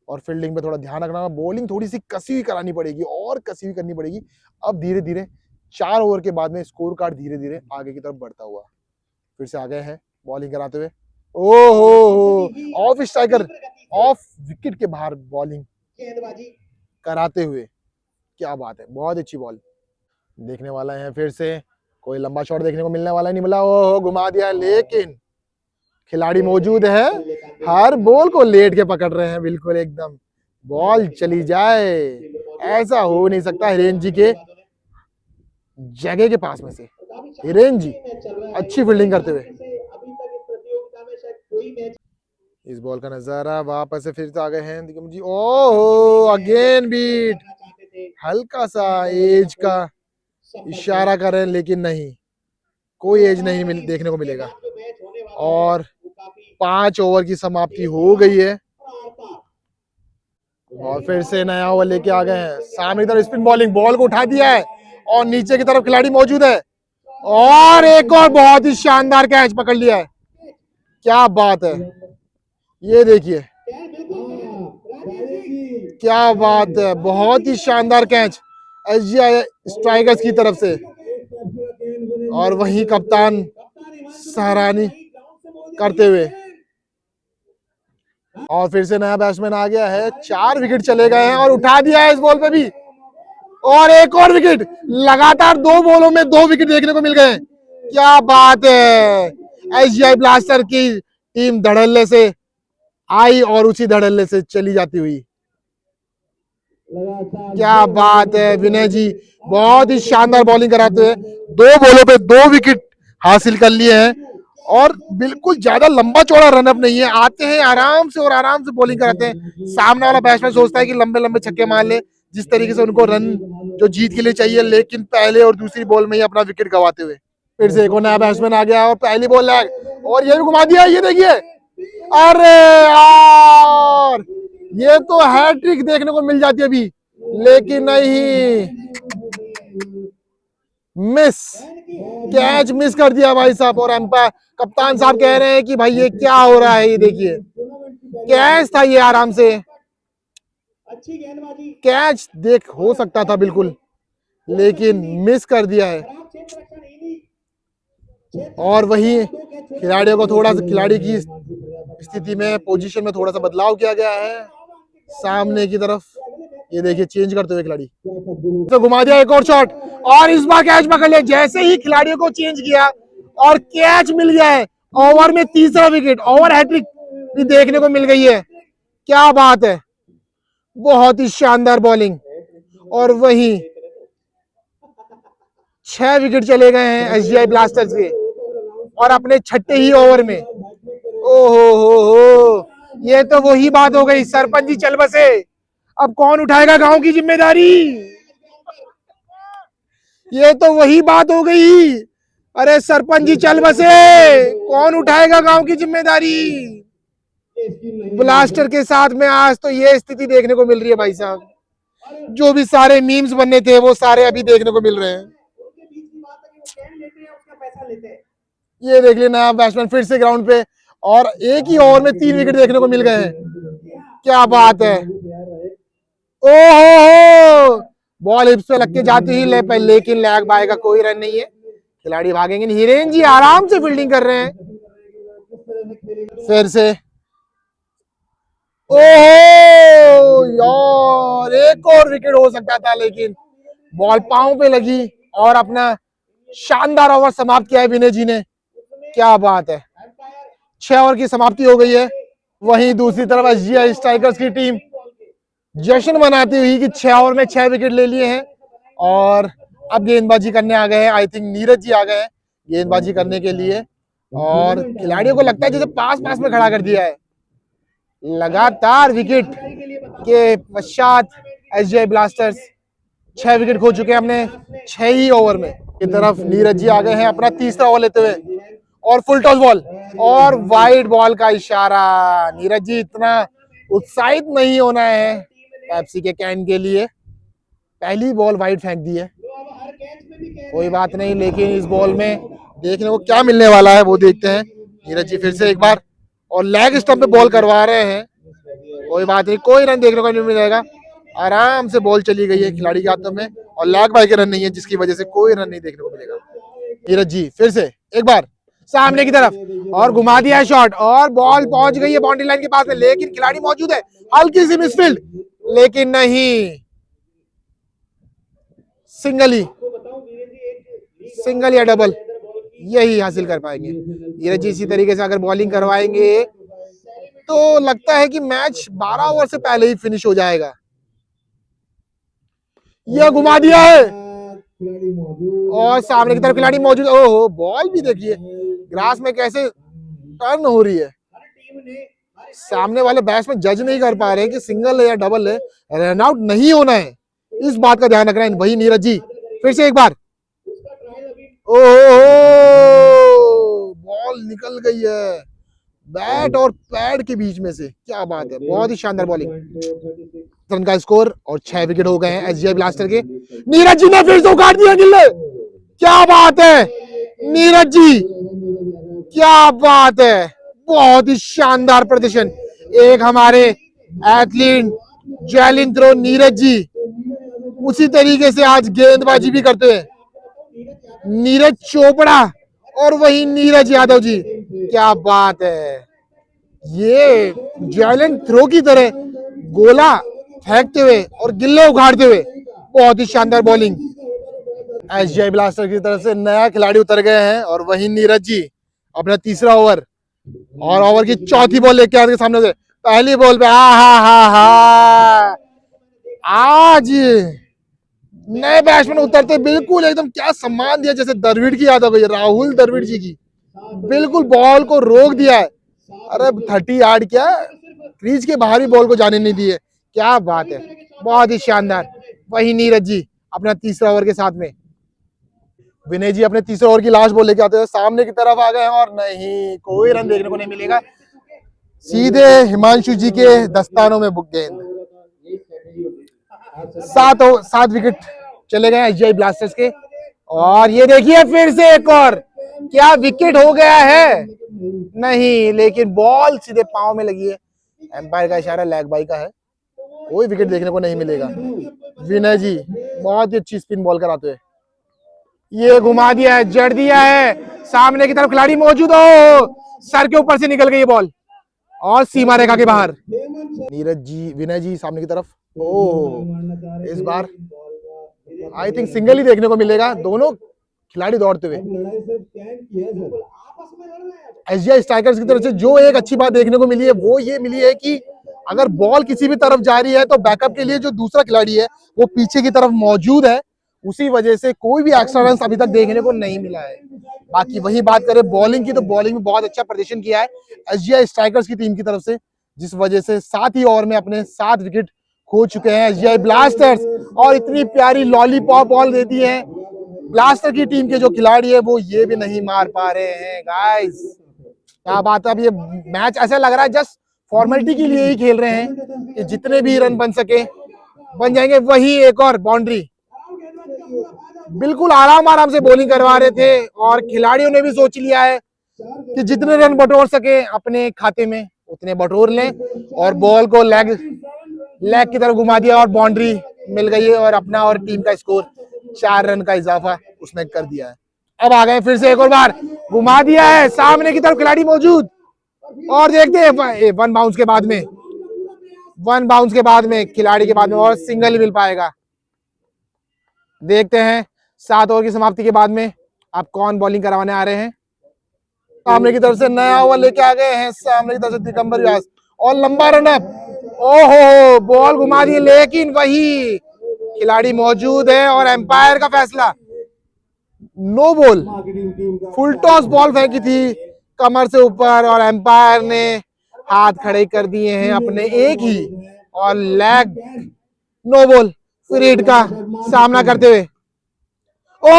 और फील्डिंग पे थोड़ा ध्यान रखना होगा। बॉलिंग थोड़ी सी कसी हुई करानी पड़ेगी और कसी हुई करनी पड़ेगी। अब धीरे धीरे 4 ओवर के बाद में स्कोर कार्ड धीरे धीरे आगे की तरफ बढ़ता हुआ फिर से आ गए हैं बॉलिंग कराते हुए। ओहो ऑफ स्ट्राइकर, ऑफ विकेट के बाहर बॉलिंग कराते हुए, क्या बात है, बहुत अच्छी बॉल देखने वाला है। फिर से कोई लंबा शॉट देखने को मिलने वाला नहीं मिला, ओहो घुमा दिया, लेकिन खिलाड़ी मौजूद है, हर बॉल को लेट के पकड़ रहे हैं, बिल्कुल एकदम बॉल चली जाए, ऐसा हो नहीं सकता। हिरेन जी के जगह के पास में से हिरेन जी अच्छी फील्डिंग करते हुए। इस बॉल का नजारा वापस से फिर से आ गए हैं दिगम जी। ओहो अगेन बीट, हल्का सा एज का इशारा कर रहे हैं लेकिन नहीं, कोई एज नहीं देखने को मिलेगा। और 5 ओवर की समाप्ति हो गई है और फिर से नया ओवर लेके आ गए हैं। सामने की तरफ स्पिन बॉलिंग, बॉल को उठा दिया है और नीचे की तरफ खिलाड़ी मौजूद है और एक और बहुत ही शानदार कैच पकड़ लिया है, क्या बात है, ये देखिए क्या बात है, बहुत ही शानदार कैच एसजीआई स्ट्राइकर्स की तरफ से। और वही कप्तान सराहनीय करते हुए। और फिर से नया बैट्समैन आ गया है, 4 विकेट चले गए हैं और उठा दिया है इस बॉल पे भी, और एक और विकेट, लगातार 2 बॉलों में 2 विकेट देखने को मिल गए, क्या बात है। एसजीआई ब्लास्टर की टीम धड़ल्ले से आई और उसी धड़ल्ले से चली जाती हुई, क्या बात है। विनय जी बहुत ही शानदार बॉलिंग कराते हुए 2 बॉलों पे 2 विकेट हासिल कर लिए हैं और बिल्कुल ज्यादा लंबा चौड़ा रनअप नहीं है, आते हैं आराम से और आराम से बॉलिंग कराते हैं। सामने वाला बैट्समैन सोचता है कि लंबे लंबे छक्के मार ले जिस तरीके से उनको रन जो जीत के लिए चाहिए, लेकिन पहले और दूसरी बॉल में ही अपना विकेट गंवाते हुए। फिर से एक और नया बैट्समैन आ गया और पहली बॉल लैग और ये भी घुमा दिया, ये देखिए, अरे यार ये तो हैट्रिक देखने को मिल जाती है अभी, लेकिन नहीं, मिस, कैच मिस कर दिया भाई साहब। और अंपायर कप्तान साहब कह रहे हैं कि भाई ये क्या हो रहा है, ये देखिए कैच था, ये आराम से कैच देख हो सकता था बिल्कुल, लेकिन मिस कर दिया है। और वही खिलाड़ियों को थोड़ा सा, खिलाड़ी की स्थिति में पोजीशन में थोड़ा सा बदलाव किया गया है सामने की तरफ, ये देखिए चेंज करते हुए खिलाड़ी तो घुमा दिया एक और शॉट और इस बार कैच पकड़ लिया। जैसे ही खिलाड़ियों को चेंज किया और कैच मिल गया है, ओवर में 3रा विकेट, ओवर हैट्रिक भी देखने को मिल गई है, क्या बात है, बहुत ही शानदार बॉलिंग। और वही 6 विकेट चले गए हैं एसजीआई ब्लास्टर्स के और अपने 6ठे ही ओवर में। ओहो हो, ये तो वही बात हो गई, सरपंच जी चल बसे, अब कौन उठाएगा गांव की जिम्मेदारी, ये तो वही बात हो गई, अरे सरपंच जी चल बसे, कौन उठाएगा गांव की जिम्मेदारी। ब्लास्टर के साथ में आज तो ये स्थिति देखने को मिल रही है भाई साहब, जो भी सारे मीम्स बनने थे वो सारे अभी देखने को मिल रहे हैं। ये देख लेना बैट्समैन फिर से ग्राउंड पे और एक ही ओवर में 3 विकेट देखने को मिल गए हैं, क्या बात है। ओहो बॉल हिप्स पे लग के जाती ही लेकिन लैग बाय का कोई रन नहीं है, खिलाड़ी भागेंगे नहीं। हिरेन जी आराम से फील्डिंग कर रहे हैं। फिर से ओहो यार एक और विकेट हो सकता था, लेकिन बॉल पांव पे लगी और अपना शानदार ओवर समाप्त किया है विनय जी ने, क्या बात है। 6 ओवर की समाप्ति हो गई है। वहीं दूसरी तरफ एसजीआई स्ट्राइकर्स की टीम जश्न मनाती हुई कि 6 ओवर में 6 विकेट ले लिए हैं और अब गेंदबाजी करने आ गए हैं। आई थिंक नीरज जी आ गए हैं गेंदबाजी करने के लिए और खिलाड़ियों को लगता है जैसे पास पास में खड़ा कर दिया है। लगातार विकेट के पश्चात एसजीआई ब्लास्टर्स 6 विकेट खो चुके हैं अपने 6 ही ओवर में। की तरफ नीरज जी आ गए हैं अपना 3रा ओवर लेते हुए और फुल टॉस बॉल और वाइड बॉल का इशारा। नीरज जी इतना उत्साहित नहीं होना है पेप्सी के कैन के लिए, पहली बॉल वाइड फेंक दी है, कोई बात नहीं, लेकिन इस बॉल में देखने को क्या मिलने वाला है वो देखते हैं। नीरज जी फिर से एक बार और लेग स्टंप पे बॉल करवा रहे हैं, कोई बात नहीं, कोई रन देखने को नहीं मिलेगा, आराम से बॉल चली गई है खिलाड़ी के हाथों में और लेग बाई के रन नहीं है, जिसकी वजह से कोई रन नहीं देखने को मिलेगा। नीरज जी फिर से एक बार सामने की तरफ और घुमा दिया है शॉट और बॉल पहुंच गई है बाउंड्री लाइन के पास में, लेकिन खिलाड़ी मौजूद है, हल्की सी मिसफील्ड, लेकिन नहीं, सिंगल या डबल यही हासिल कर पाएंगे। नीरज जी इसी तरीके से अगर बॉलिंग करवाएंगे तो लगता है कि मैच 12 ओवर से पहले ही फिनिश हो जाएगा। यह घुमा दिया है और सामने की तरफ खिलाड़ी मौजूद, ओहो बॉल भी देखिए ग्रास में कैसे टर्न हो रही है, सामने वाले बैट्समैन जज नहीं कर पा रहे हैं कि सिंगल है या डबल है, रन आउट नहीं होना है, इस बात का ध्यान रखना है। वही नीरज जी फिर से एक बार, ओहो बॉल निकल गई है बैट और पैड के बीच में से, क्या बात है, बहुत ही शानदार बॉलिंग। रन का स्कोर और 6 विकेट हो गए हैं एसजीआई ब्लास्टर के। नीरज जी ने फिर से उखाड़ दिया गिल्ले, क्या बात है नीरज जी, क्या बात है, बहुत ही शानदार प्रदर्शन। एक हमारे athlete javelin throw Neeraj ji उसी तरीके से आज गेंदबाजी भी करते हैं, नीरज चोपड़ा और वही नीरज यादव जी, क्या बात है, ये जैवलिन थ्रो की तरह गोला फेंकते हुए और गिल्ले उखाड़ते हुए बहुत ही शानदार बॉलिंग। एसजीआई ब्लास्टर की तरफ से नया खिलाड़ी उतर गए हैं और वही नीरज जी अपना तीसरा ओवर और ओवर की चौथी बॉल लेके आते सामने से, पहली बॉल पे हा आज नए बैट्समैन उतरते बिल्कुल एकदम क्या सम्मान दिया, जैसे द्रविड़ की याद आ गई, राहुल द्रविड़ जी की, बिल्कुल बॉल को रोक दिया है, अरे 30 यार्ड क्या क्रीज के बाहर भी बॉल को जाने नहीं दिए, क्या बात है, बहुत ही शानदार। वही नीरज जी अपना तीसरा ओवर के साथ में, विनय जी अपने तीसरे ओवर की लास्ट बॉल लेके आते हैं, सामने की तरफ आ गए हैं और नहीं, कोई रन देखने को नहीं मिलेगा, सीधे हिमांशु जी के दस्तानों में बुक गेंद। 7 विकेट चले गए एसजीआई ब्लास्टर्स के और ये देखिए फिर से एक और, क्या विकेट हो गया है, नहीं, लेकिन बॉल सीधे पांव में लगी है, एम्पायर का इशारा लेग बाई का है, कोई विकेट देखने को नहीं मिलेगा। विनय जी बहुत ही अच्छी स्पिन बॉल कराते हुए, ये घुमा दिया है, जड़ दिया है, सामने की तरफ खिलाड़ी मौजूद हो, सर के ऊपर से निकल गई बॉल और सीमा रेखा के बाहर। नीरज जी विनय जी सामने की तरफ, ओह इस बार आई थिंक सिंगल ही देखने को मिलेगा, दोनों खिलाड़ी दौड़ते हुए। एसजीआई स्ट्राइकर्स की तरफ से जो एक अच्छी बात देखने को मिली है वो ये मिली है कि अगर बॉल किसी भी तरफ जा रही है तो बैकअप के लिए जो दूसरा खिलाड़ी है वो पीछे की तरफ मौजूद है, उसी वजह से कोई भी एक्स्ट्रा रन अभी तक देखने को नहीं मिला है। बाकी वही बात करें बॉलिंग की, तो बॉलिंग में बहुत अच्छा प्रदर्शन किया है एसजीआई स्ट्राइकर्स की टीम की तरफ से, जिस वजह से 7 ही ओवर में अपने 7 विकेट खो चुके हैं एसजीआई ब्लास्टर्स, और इतनी प्यारी लॉलीपॉप बॉल देती है ब्लास्टर की टीम के जो खिलाड़ी है वो ये भी नहीं मार पा रहे हैं। गाइस क्या बात है, अब ये मैच ऐसा लग रहा है जस्ट फॉर्मेलिटी के लिए ही खेल रहे हैं कि जितने भी रन बन सके बन जाएंगे। वही एक और बाउंड्री, बिल्कुल आराम से बॉलिंग करवा रहे थे और खिलाड़ियों ने भी सोच लिया है कि जितने रन बटोर सके अपने खाते में उतने बटोर लें, और बॉल को लेग की तरफ घुमा दिया और बाउंड्री मिल गई है और अपना और टीम का स्कोर 4 रन का इजाफा उसमें कर दिया है। अब आ गए फिर से एक और बार, घुमा दिया है, सामने की तरफ खिलाड़ी मौजूद और देखते हैं वन बाउंस के बाद में खिलाड़ी के बाद में और सिंगल मिल पाएगा। देखते हैं 7 ओवर की समाप्ति के बाद में आप कौन बॉलिंग करवाने आ रहे हैं। सामने की तरफ से नया ओवर लेके आ गए हैं, सामने की तरफ से दिगंबर व्यास और लंबा रनअप, ओहो बॉल घुमा दी, लेकिन वही खिलाड़ी मौजूद है और एम्पायर का फैसला no ball, full toss ball फेंकी थी कमर से ऊपर और एम्पायर ने हाथ खड़े कर दिए हैं अपने एक ही और leg no ball free hit का सामना करते हुए। ओ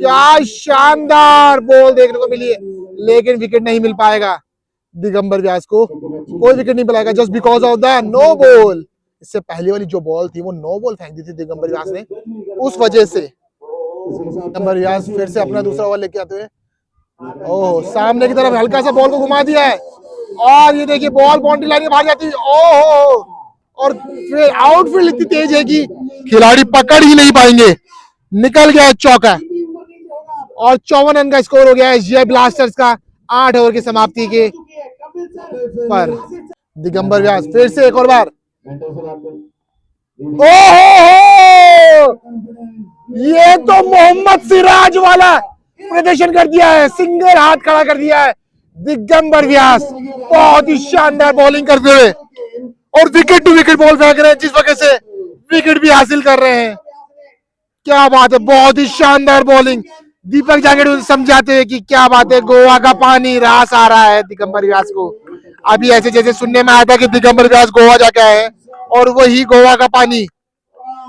क्या शानदार बॉल देखने को मिली है, लेकिन विकेट नहीं मिल पाएगा दिगंबर व्यास को, कोई विकेट नहीं मिलेगा just because of the no ball. इससे पहले वाली जो बॉल थी वो नो बॉल फेंक दी थी दिगंबर व्यास ने, उस वजह से दिगंबर व्यास फिर से अपना दूसरा ओवर लेके आते हुए, ओह सामने की तरफ हल्का सा बॉल को घुमा दिया है और ये देखिए बॉल बाउंड्री लाइन के भाग जाती है, ओह और फिर आउटफील्ड इतनी तेज है कि खिलाड़ी पकड़ ही नहीं पाएंगे, निकल गया चौका और 54 रन का स्कोर हो गया है एसजीआई ब्लास्टर्स का 8 ओवर की समाप्ति के पर। दिगंबर व्यास फिर से एक और बार, ओहो ये तो मोहम्मद सिराज वाला प्रदर्शन कर दिया है, सिंगल हाथ खड़ा कर दिया है दिगंबर व्यास, बहुत ही शानदार बॉलिंग करते हुए और विकेट टू विकेट बॉल फेंक रहे हैं जिस वजह से विकेट भी हासिल कर रहे हैं। क्या बात है, बहुत ही शानदार बॉलिंग, दीपक जांगड़ समझाते हैं कि क्या बात है, गोवा का पानी रास आ रहा है दिगंबर व्यास को। अभी ऐसे जैसे सुनने में आया था कि दिगंबर व्यास गोवा जाके आए हैं और वही गोवा का पानी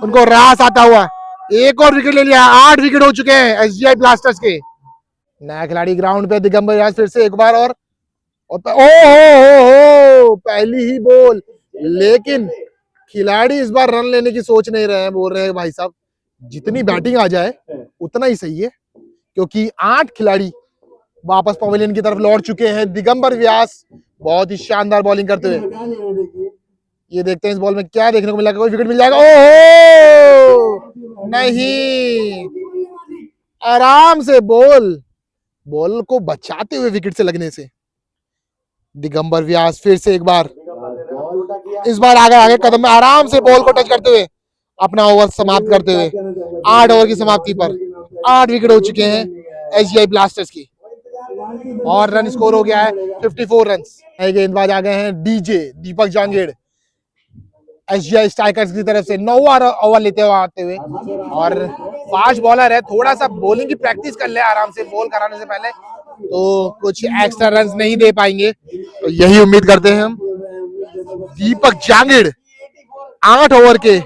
उनको रास आता हुआ, एक और विकेट ले लिया, 8 विकेट हो चुके हैं एसजीआई ब्लास्टर्स के। नया खिलाड़ी ग्राउंड पे दिगंबर व्यास फिर से एक बार और ओ पहली ही बॉल, लेकिन खिलाड़ी इस बार रन लेने की सोच नहीं रहे हैं, बोल रहे हैं भाई साहब जितनी बैटिंग आ जाए उतना ही सही है, क्योंकि 8 खिलाड़ी वापस पवेलियन की तरफ लौट चुके हैं। दिगंबर व्यास बहुत ही शानदार बॉलिंग करते हुए, ये देखते हैं इस बॉल में क्या देखने को मिलेगा, कोई विकेट मिल जाएगा, ओहो नहीं, आराम से बॉल को बचाते हुए विकेट से लगने से दिगंबर व्यास फिर से एक बार, इस बार आगे कदम में आराम से बॉल को टच करते हुए अपना ओवर समाप्त करते हुए 8 ओवर की समाप्ति पर 8 विकेट हो चुके हैं एसजीआई ब्लास्टर्स की और रन स्कोर हो गया है 54 रन। गेंदबाज आ गए हैं डीजे दीपक जांगेड़ एसजीआई स्ट्राइकर्स की तरफ से 9वां ओवर लेते हुए आते हुए, और फास्ट बॉलर है, थोड़ा सा बॉलिंग की प्रैक्टिस कर ले आराम से बॉल कराने से पहले, तो कुछ एक्स्ट्रा रन नहीं दे पाएंगे, तो यही उम्मीद करते हैं हम। दीपक जांगेड़ 8 ओवर के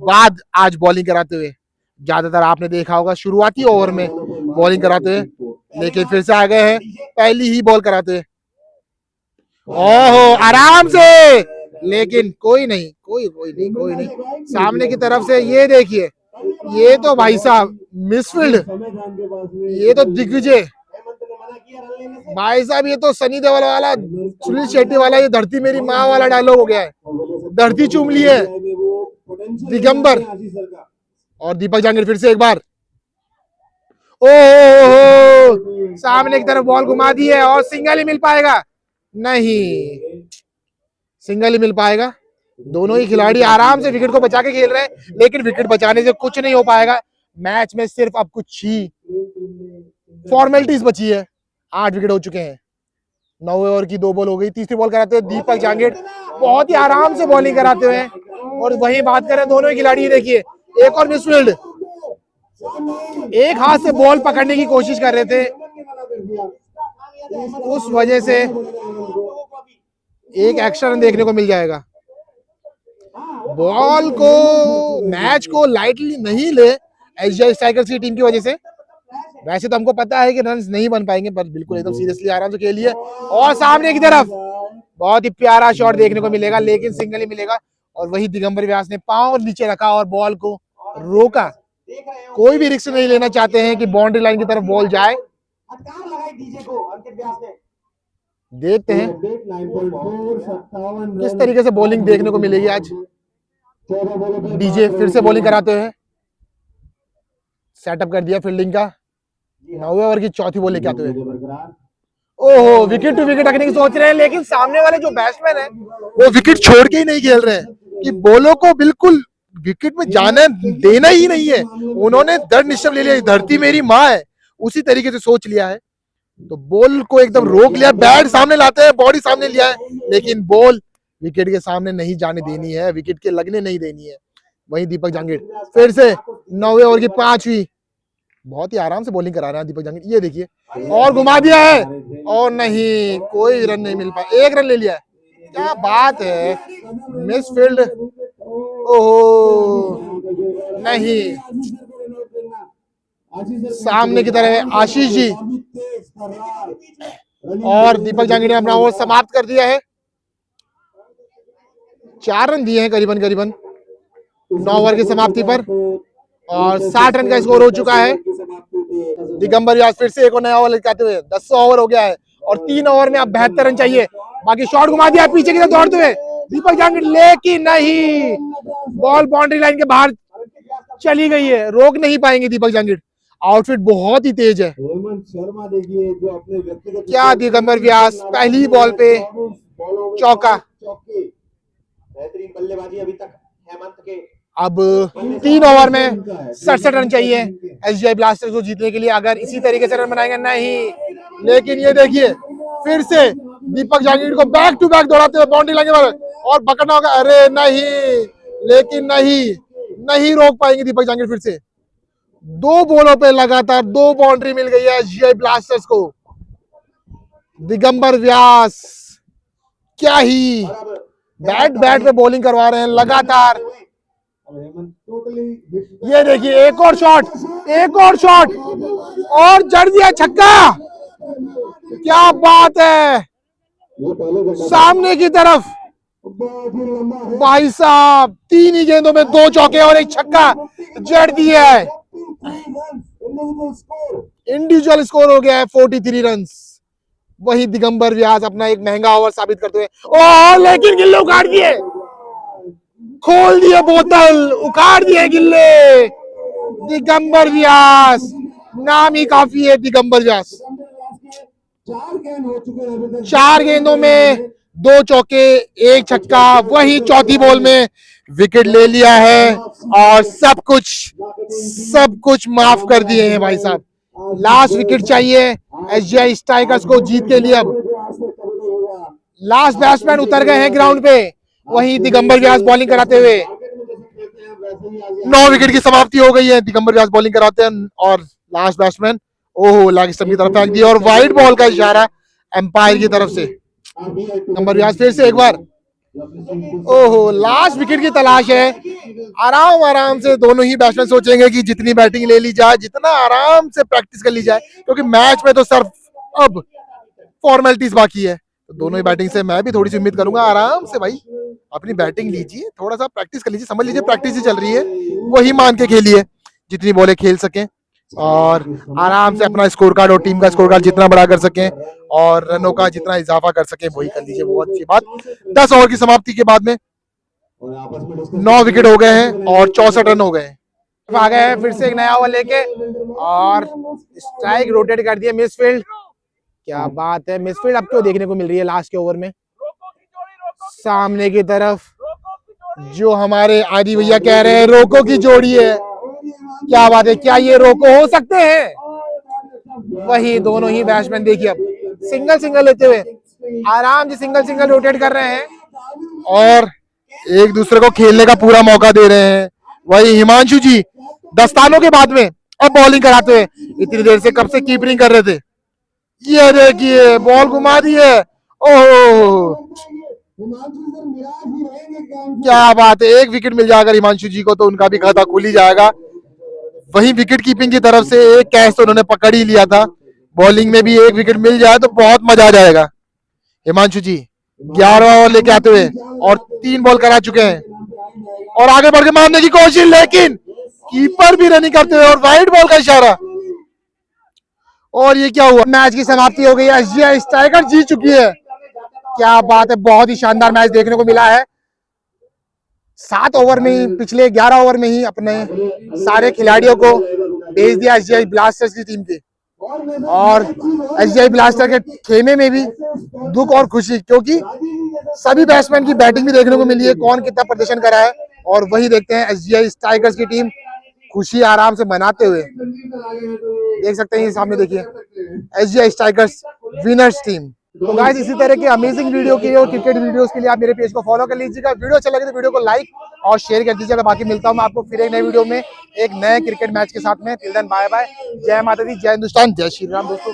बाद आज बॉलिंग कराते हुए, ज्यादातर आपने देखा होगा शुरुआती ओवर में बॉलिंग कराते हुए, लेकिन फिर से आ गए हैं पहली ही बॉल कराते हुए, ओहो आराम से, लेकिन कोई नहीं सामने की तरफ से, ये देखिए ये तो भाई साहब मिसफील्ड, ये तो दिग्विजय भाई साहब, ये तो सनी देओल वाला सुनील शेट्टी वाला ये धरती मेरी माँ वाला डायलॉग हो गया है, धरती चूम ली है दिगंबर और दीपक जांगेड़ फिर से एक बार, ओहो सामने की तरफ बॉल घुमा दी है और सिंगल ही मिल पाएगा, नहीं सिंगल ही मिल पाएगा, दोनों ही खिलाड़ी आराम से विकेट को बचा के खेल रहे हैं, लेकिन विकेट बचाने से कुछ नहीं हो पाएगा, मैच में सिर्फ अब कुछ ही फॉर्मेलिटीज बची है, 8 विकेट हो चुके हैं, 9 ओवर की 2 बॉल हो गई, तीसरी बॉल कराते हुए दीपक जांगेड़ बहुत ही आराम से बॉलिंग कराते हुए, और वहीं बात करें दोनों ही खिलाड़ी, देखिए एक और मिसफील्ड, एक हाथ से बॉल पकड़ने की कोशिश कर रहे थे, उस वजह से एक एक्स्ट्रा रन देखने को मिल जाएगा। बॉल को मैच को लाइटली नहीं ले एसजीआई स्ट्राइकर्स की टीम की वजह से, वैसे तो हमको पता है कि रन नहीं बन पाएंगे, पर बिल्कुल एकदम सीरियसली आराम से खेलिए, और सामने की तरफ बहुत ही प्यारा शॉट देखने को मिलेगा, लेकिन सिंगल ही मिलेगा, और वही दिगंबर व्यास ने पांव नीचे रखा और बॉल को रोका, कोई भी रिस्क नहीं लेना चाहते हैं कि बाउंड्री लाइन की तरफ बॉल जाए। देखते हैं किस तरीके से बॉलिंग देखने को मिलेगी आज। डीजे फिर से बॉलिंग कराते हैं, सेटअप कर दिया फील्डिंग का, 9वें ओवर की चौथी बॉल लेके आते हुए, ओहो विकेट टू विकेट रखने की सोच रहे हैं, लेकिन सामने वाले जो बैट्समैन है वो विकेट छोड़ के ही नहीं खेल रहे हैं कि बॉलों को बिल्कुल विकेट में जाने देना ही नहीं है, उन्होंने दृढ़ निश्चय ले लिया, धरती मेरी माँ है, उसी तरीके से सोच लिया है, तो बॉल को एकदम रोक लिया, बैट सामने लाते हैं, बॉडी सामने लिया है, लेकिन बॉल विकेट के सामने नहीं जाने देनी है, विकेट के लगने नहीं देनी है। वहीं दीपक जांगेड़ फिर से 9वें ओवर की 5वीं, बहुत ही आराम से बॉलिंग करा रहे हैं दीपक जांगेड़, ये देखिए, और घुमा दिया है, और नहीं कोई रन नहीं मिल पाया, 1 रन ले लिया है, क्या बात है, मिस फील्ड, ओहो नहीं, सामने की तरफ है आशीष जी और दीपक जांगिड़ ने अपना ओवर समाप्त कर दिया है। 4 रन दिए हैं करीबन 9 ओवर की समाप्ति पर और 60 रन का स्कोर हो चुका है। दिगंबर व्यास फिर से एक और नया ओवर लेके आते हुए 10 ओवर हो गया है और 3 ओवर में अब 72 रन चाहिए। बाकी शॉट घुमा दिया पीछे की तरफ दौड़ते हुए दीपक जांगिड़, लेकिन नहीं, बॉल बाउंड्री लाइन के बाहर चली गई है, रोक नहीं पाएंगे दीपक जांगिड़। आउटफिट बहुत ही तेज है। शर्मा देखिए जो अपने व्यक्तिगत क्या दिगंबर व्यास पहली बॉल पे चौका। बेहतरीन बल्लेबाजी अभी तक हेमंत के। अब 3 ओवर में 67 रन चाहिए एसजीआई ब्लास्टर्स को जीतने के लिए। अगर इसी तरीके से रन बनाएंगे नहीं, लेकिन ये देखिए फिर से दीपक जांगिड़ को बैक टू बैक दौड़ाते हुए बाउंड्री लाइन पर और पकड़ना होगा। अरे नहीं, लेकिन नहीं रोक पाएंगे दीपक जांगिड़। फिर से 2 बॉलों पे लगातार 2 बाउंड्री मिल गई है एसजीआई ब्लास्टर्स को। दिगंबर व्यास क्या ही बैट पे बॉलिंग करवा रहे हैं लगातार। ये देखिए एक और शॉट और जड़ दिया छक्का। क्या बात है, सामने की तरफ भाई साहब 3 ही गेंदों में 2 चौके और 1 छक्का जड़ दिया है। इंडिविजुअल स्कोर हो गया है 43 रन। वही दिगंबर व्यास अपना एक महंगा ओवर साबित करते हुए लेकिन गिल्ले उखाड़ दिए, खोल दिए बोतल, उखाड़ दिए गिल्ले। दिगंबर व्यास नाम ही काफी है। दिगंबर व्यास 4 गेंदों में 2 चौके 1 छक्का, वही चौथी बॉल में विकेट ले लिया है और सब कुछ माफ कर दिए हैं भाई साहब। लास्ट विकेट चाहिए एसजीआई स्ट्राइकर्स को जीत के लिए। अब लास्ट बैट्समैन उतर गए हैं ग्राउंड पे, वहीं दिगंबर व्यास बॉलिंग कराते हुए। 9 विकेट की समाप्ति हो गई है। दिगंबर व्यास बॉलिंग कराते हैं और लास्ट बैट्समैन लेग स्टंप की तरफ फेंक दिया और वाइड बॉल का इशारा एम्पायर की तरफ से। दिगंबर व्यास फिर से एक बार लास्ट विकेट की तलाश है। आराम से दोनों ही बैट्समैन सोचेंगे कि जितनी बैटिंग ले ली जाए, जितना आराम से प्रैक्टिस कर ली जाए, क्योंकि मैच में तो सिर्फ अब फॉर्मेलिटीज बाकी है। तो दोनों ही बैटिंग से मैं भी थोड़ी सी उम्मीद करूंगा आराम से भाई अपनी बैटिंग लीजिए, थोड़ा सा प्रैक्टिस कर लीजिए, समझ लीजिए प्रैक्टिस ही चल रही है, वही मान के खेलिए, जितनी बॉलें खेल सकें और आराम से अपना स्कोर कार्ड और टीम का स्कोर कार्ड जितना बड़ा कर सकें और रनों का जितना इजाफा कर सकें वही कर लीजिए। बहुत अच्छी बात। 10 ओवर की समाप्ति के बाद में 9 विकेट हो गए हैं और 64 रन हो गए हैं। आ गए हैं फिर से एक नया ओवर लेके और स्ट्राइक रोटेट कर दिया मिसफील्ड। क्या बात है, मिसफील्ड अब क्यों देखने को मिल रही है लास्ट के ओवर में। सामने की तरफ जो हमारे आदि भैया कह रहे हैं रोको की जोड़ी है। क्या बात है, क्या ये रोको हो सकते हैं। वही दोनों ही बैट्समैन देखिए अब सिंगल लेते हुए आराम से सिंगल रोटेट कर रहे हैं और एक दूसरे को खेलने का पूरा मौका दे रहे हैं। वही हिमांशु जी दस्तानों के बाद में अब बॉलिंग कराते हुए, इतनी देर से कब से कीपरिंग कर रहे थे। ये देखिए बॉल घुमा दी है। क्या बात है, 1 विकेट मिल जाएगा हिमांशु जी को तो उनका भी खाता खुल ही जाएगा। वही विकेट कीपिंग की तरफ से एक कैच तो उन्होंने पकड़ ही लिया था, बॉलिंग में भी 1 विकेट मिल जाए तो बहुत मजा आ जाएगा। हिमांशु जी 11 ओवर लेके आते हुए और 3 बॉल करा चुके हैं और आगे बढ़ के मारने की कोशिश, लेकिन कीपर भी रनिंग करते हुए और वाइड बॉल का इशारा। और ये क्या हुआ, मैच की समाप्ति हो गई है, एसजीआई स्ट्राइकर जीत चुकी है। क्या बात है, बहुत ही शानदार मैच देखने को मिला है। 7 ओवर में ही, पिछले 11 ओवर में ही अपने सारे खिलाड़ियों को भेज दिया एसजीआई ब्लास्टर्स की टीम के और एसजीआई ब्लास्टर के खेमे में भी दुख और खुशी, क्योंकि सभी बैट्समैन की बैटिंग भी देखने को मिली है, कौन कितना प्रदर्शन करा है। और वही देखते हैं एसजीआई स्ट्राइकर्स की टीम खुशी आराम से मनाते हुए। देख सकते हैं सामने देखिए एसजीआई स्ट्राइकर्स विनर्स टीम। तो गाइस इसी तरह की अमेजिंग वीडियो के लिए और क्रिकेट वीडियोस के लिए आप मेरे पेज को फॉलो कर लीजिएगा। वीडियो अच्छा लगे तो वीडियो को लाइक और शेयर कर दीजिएगा। बाकी मिलता हूं मैं आपको फिर एक नए वीडियो में एक नए क्रिकेट मैच के साथ में। टिल देन बाय बाय, जय माता दी, जय हिंदुस्तान, जय श्री राम दोस्तों।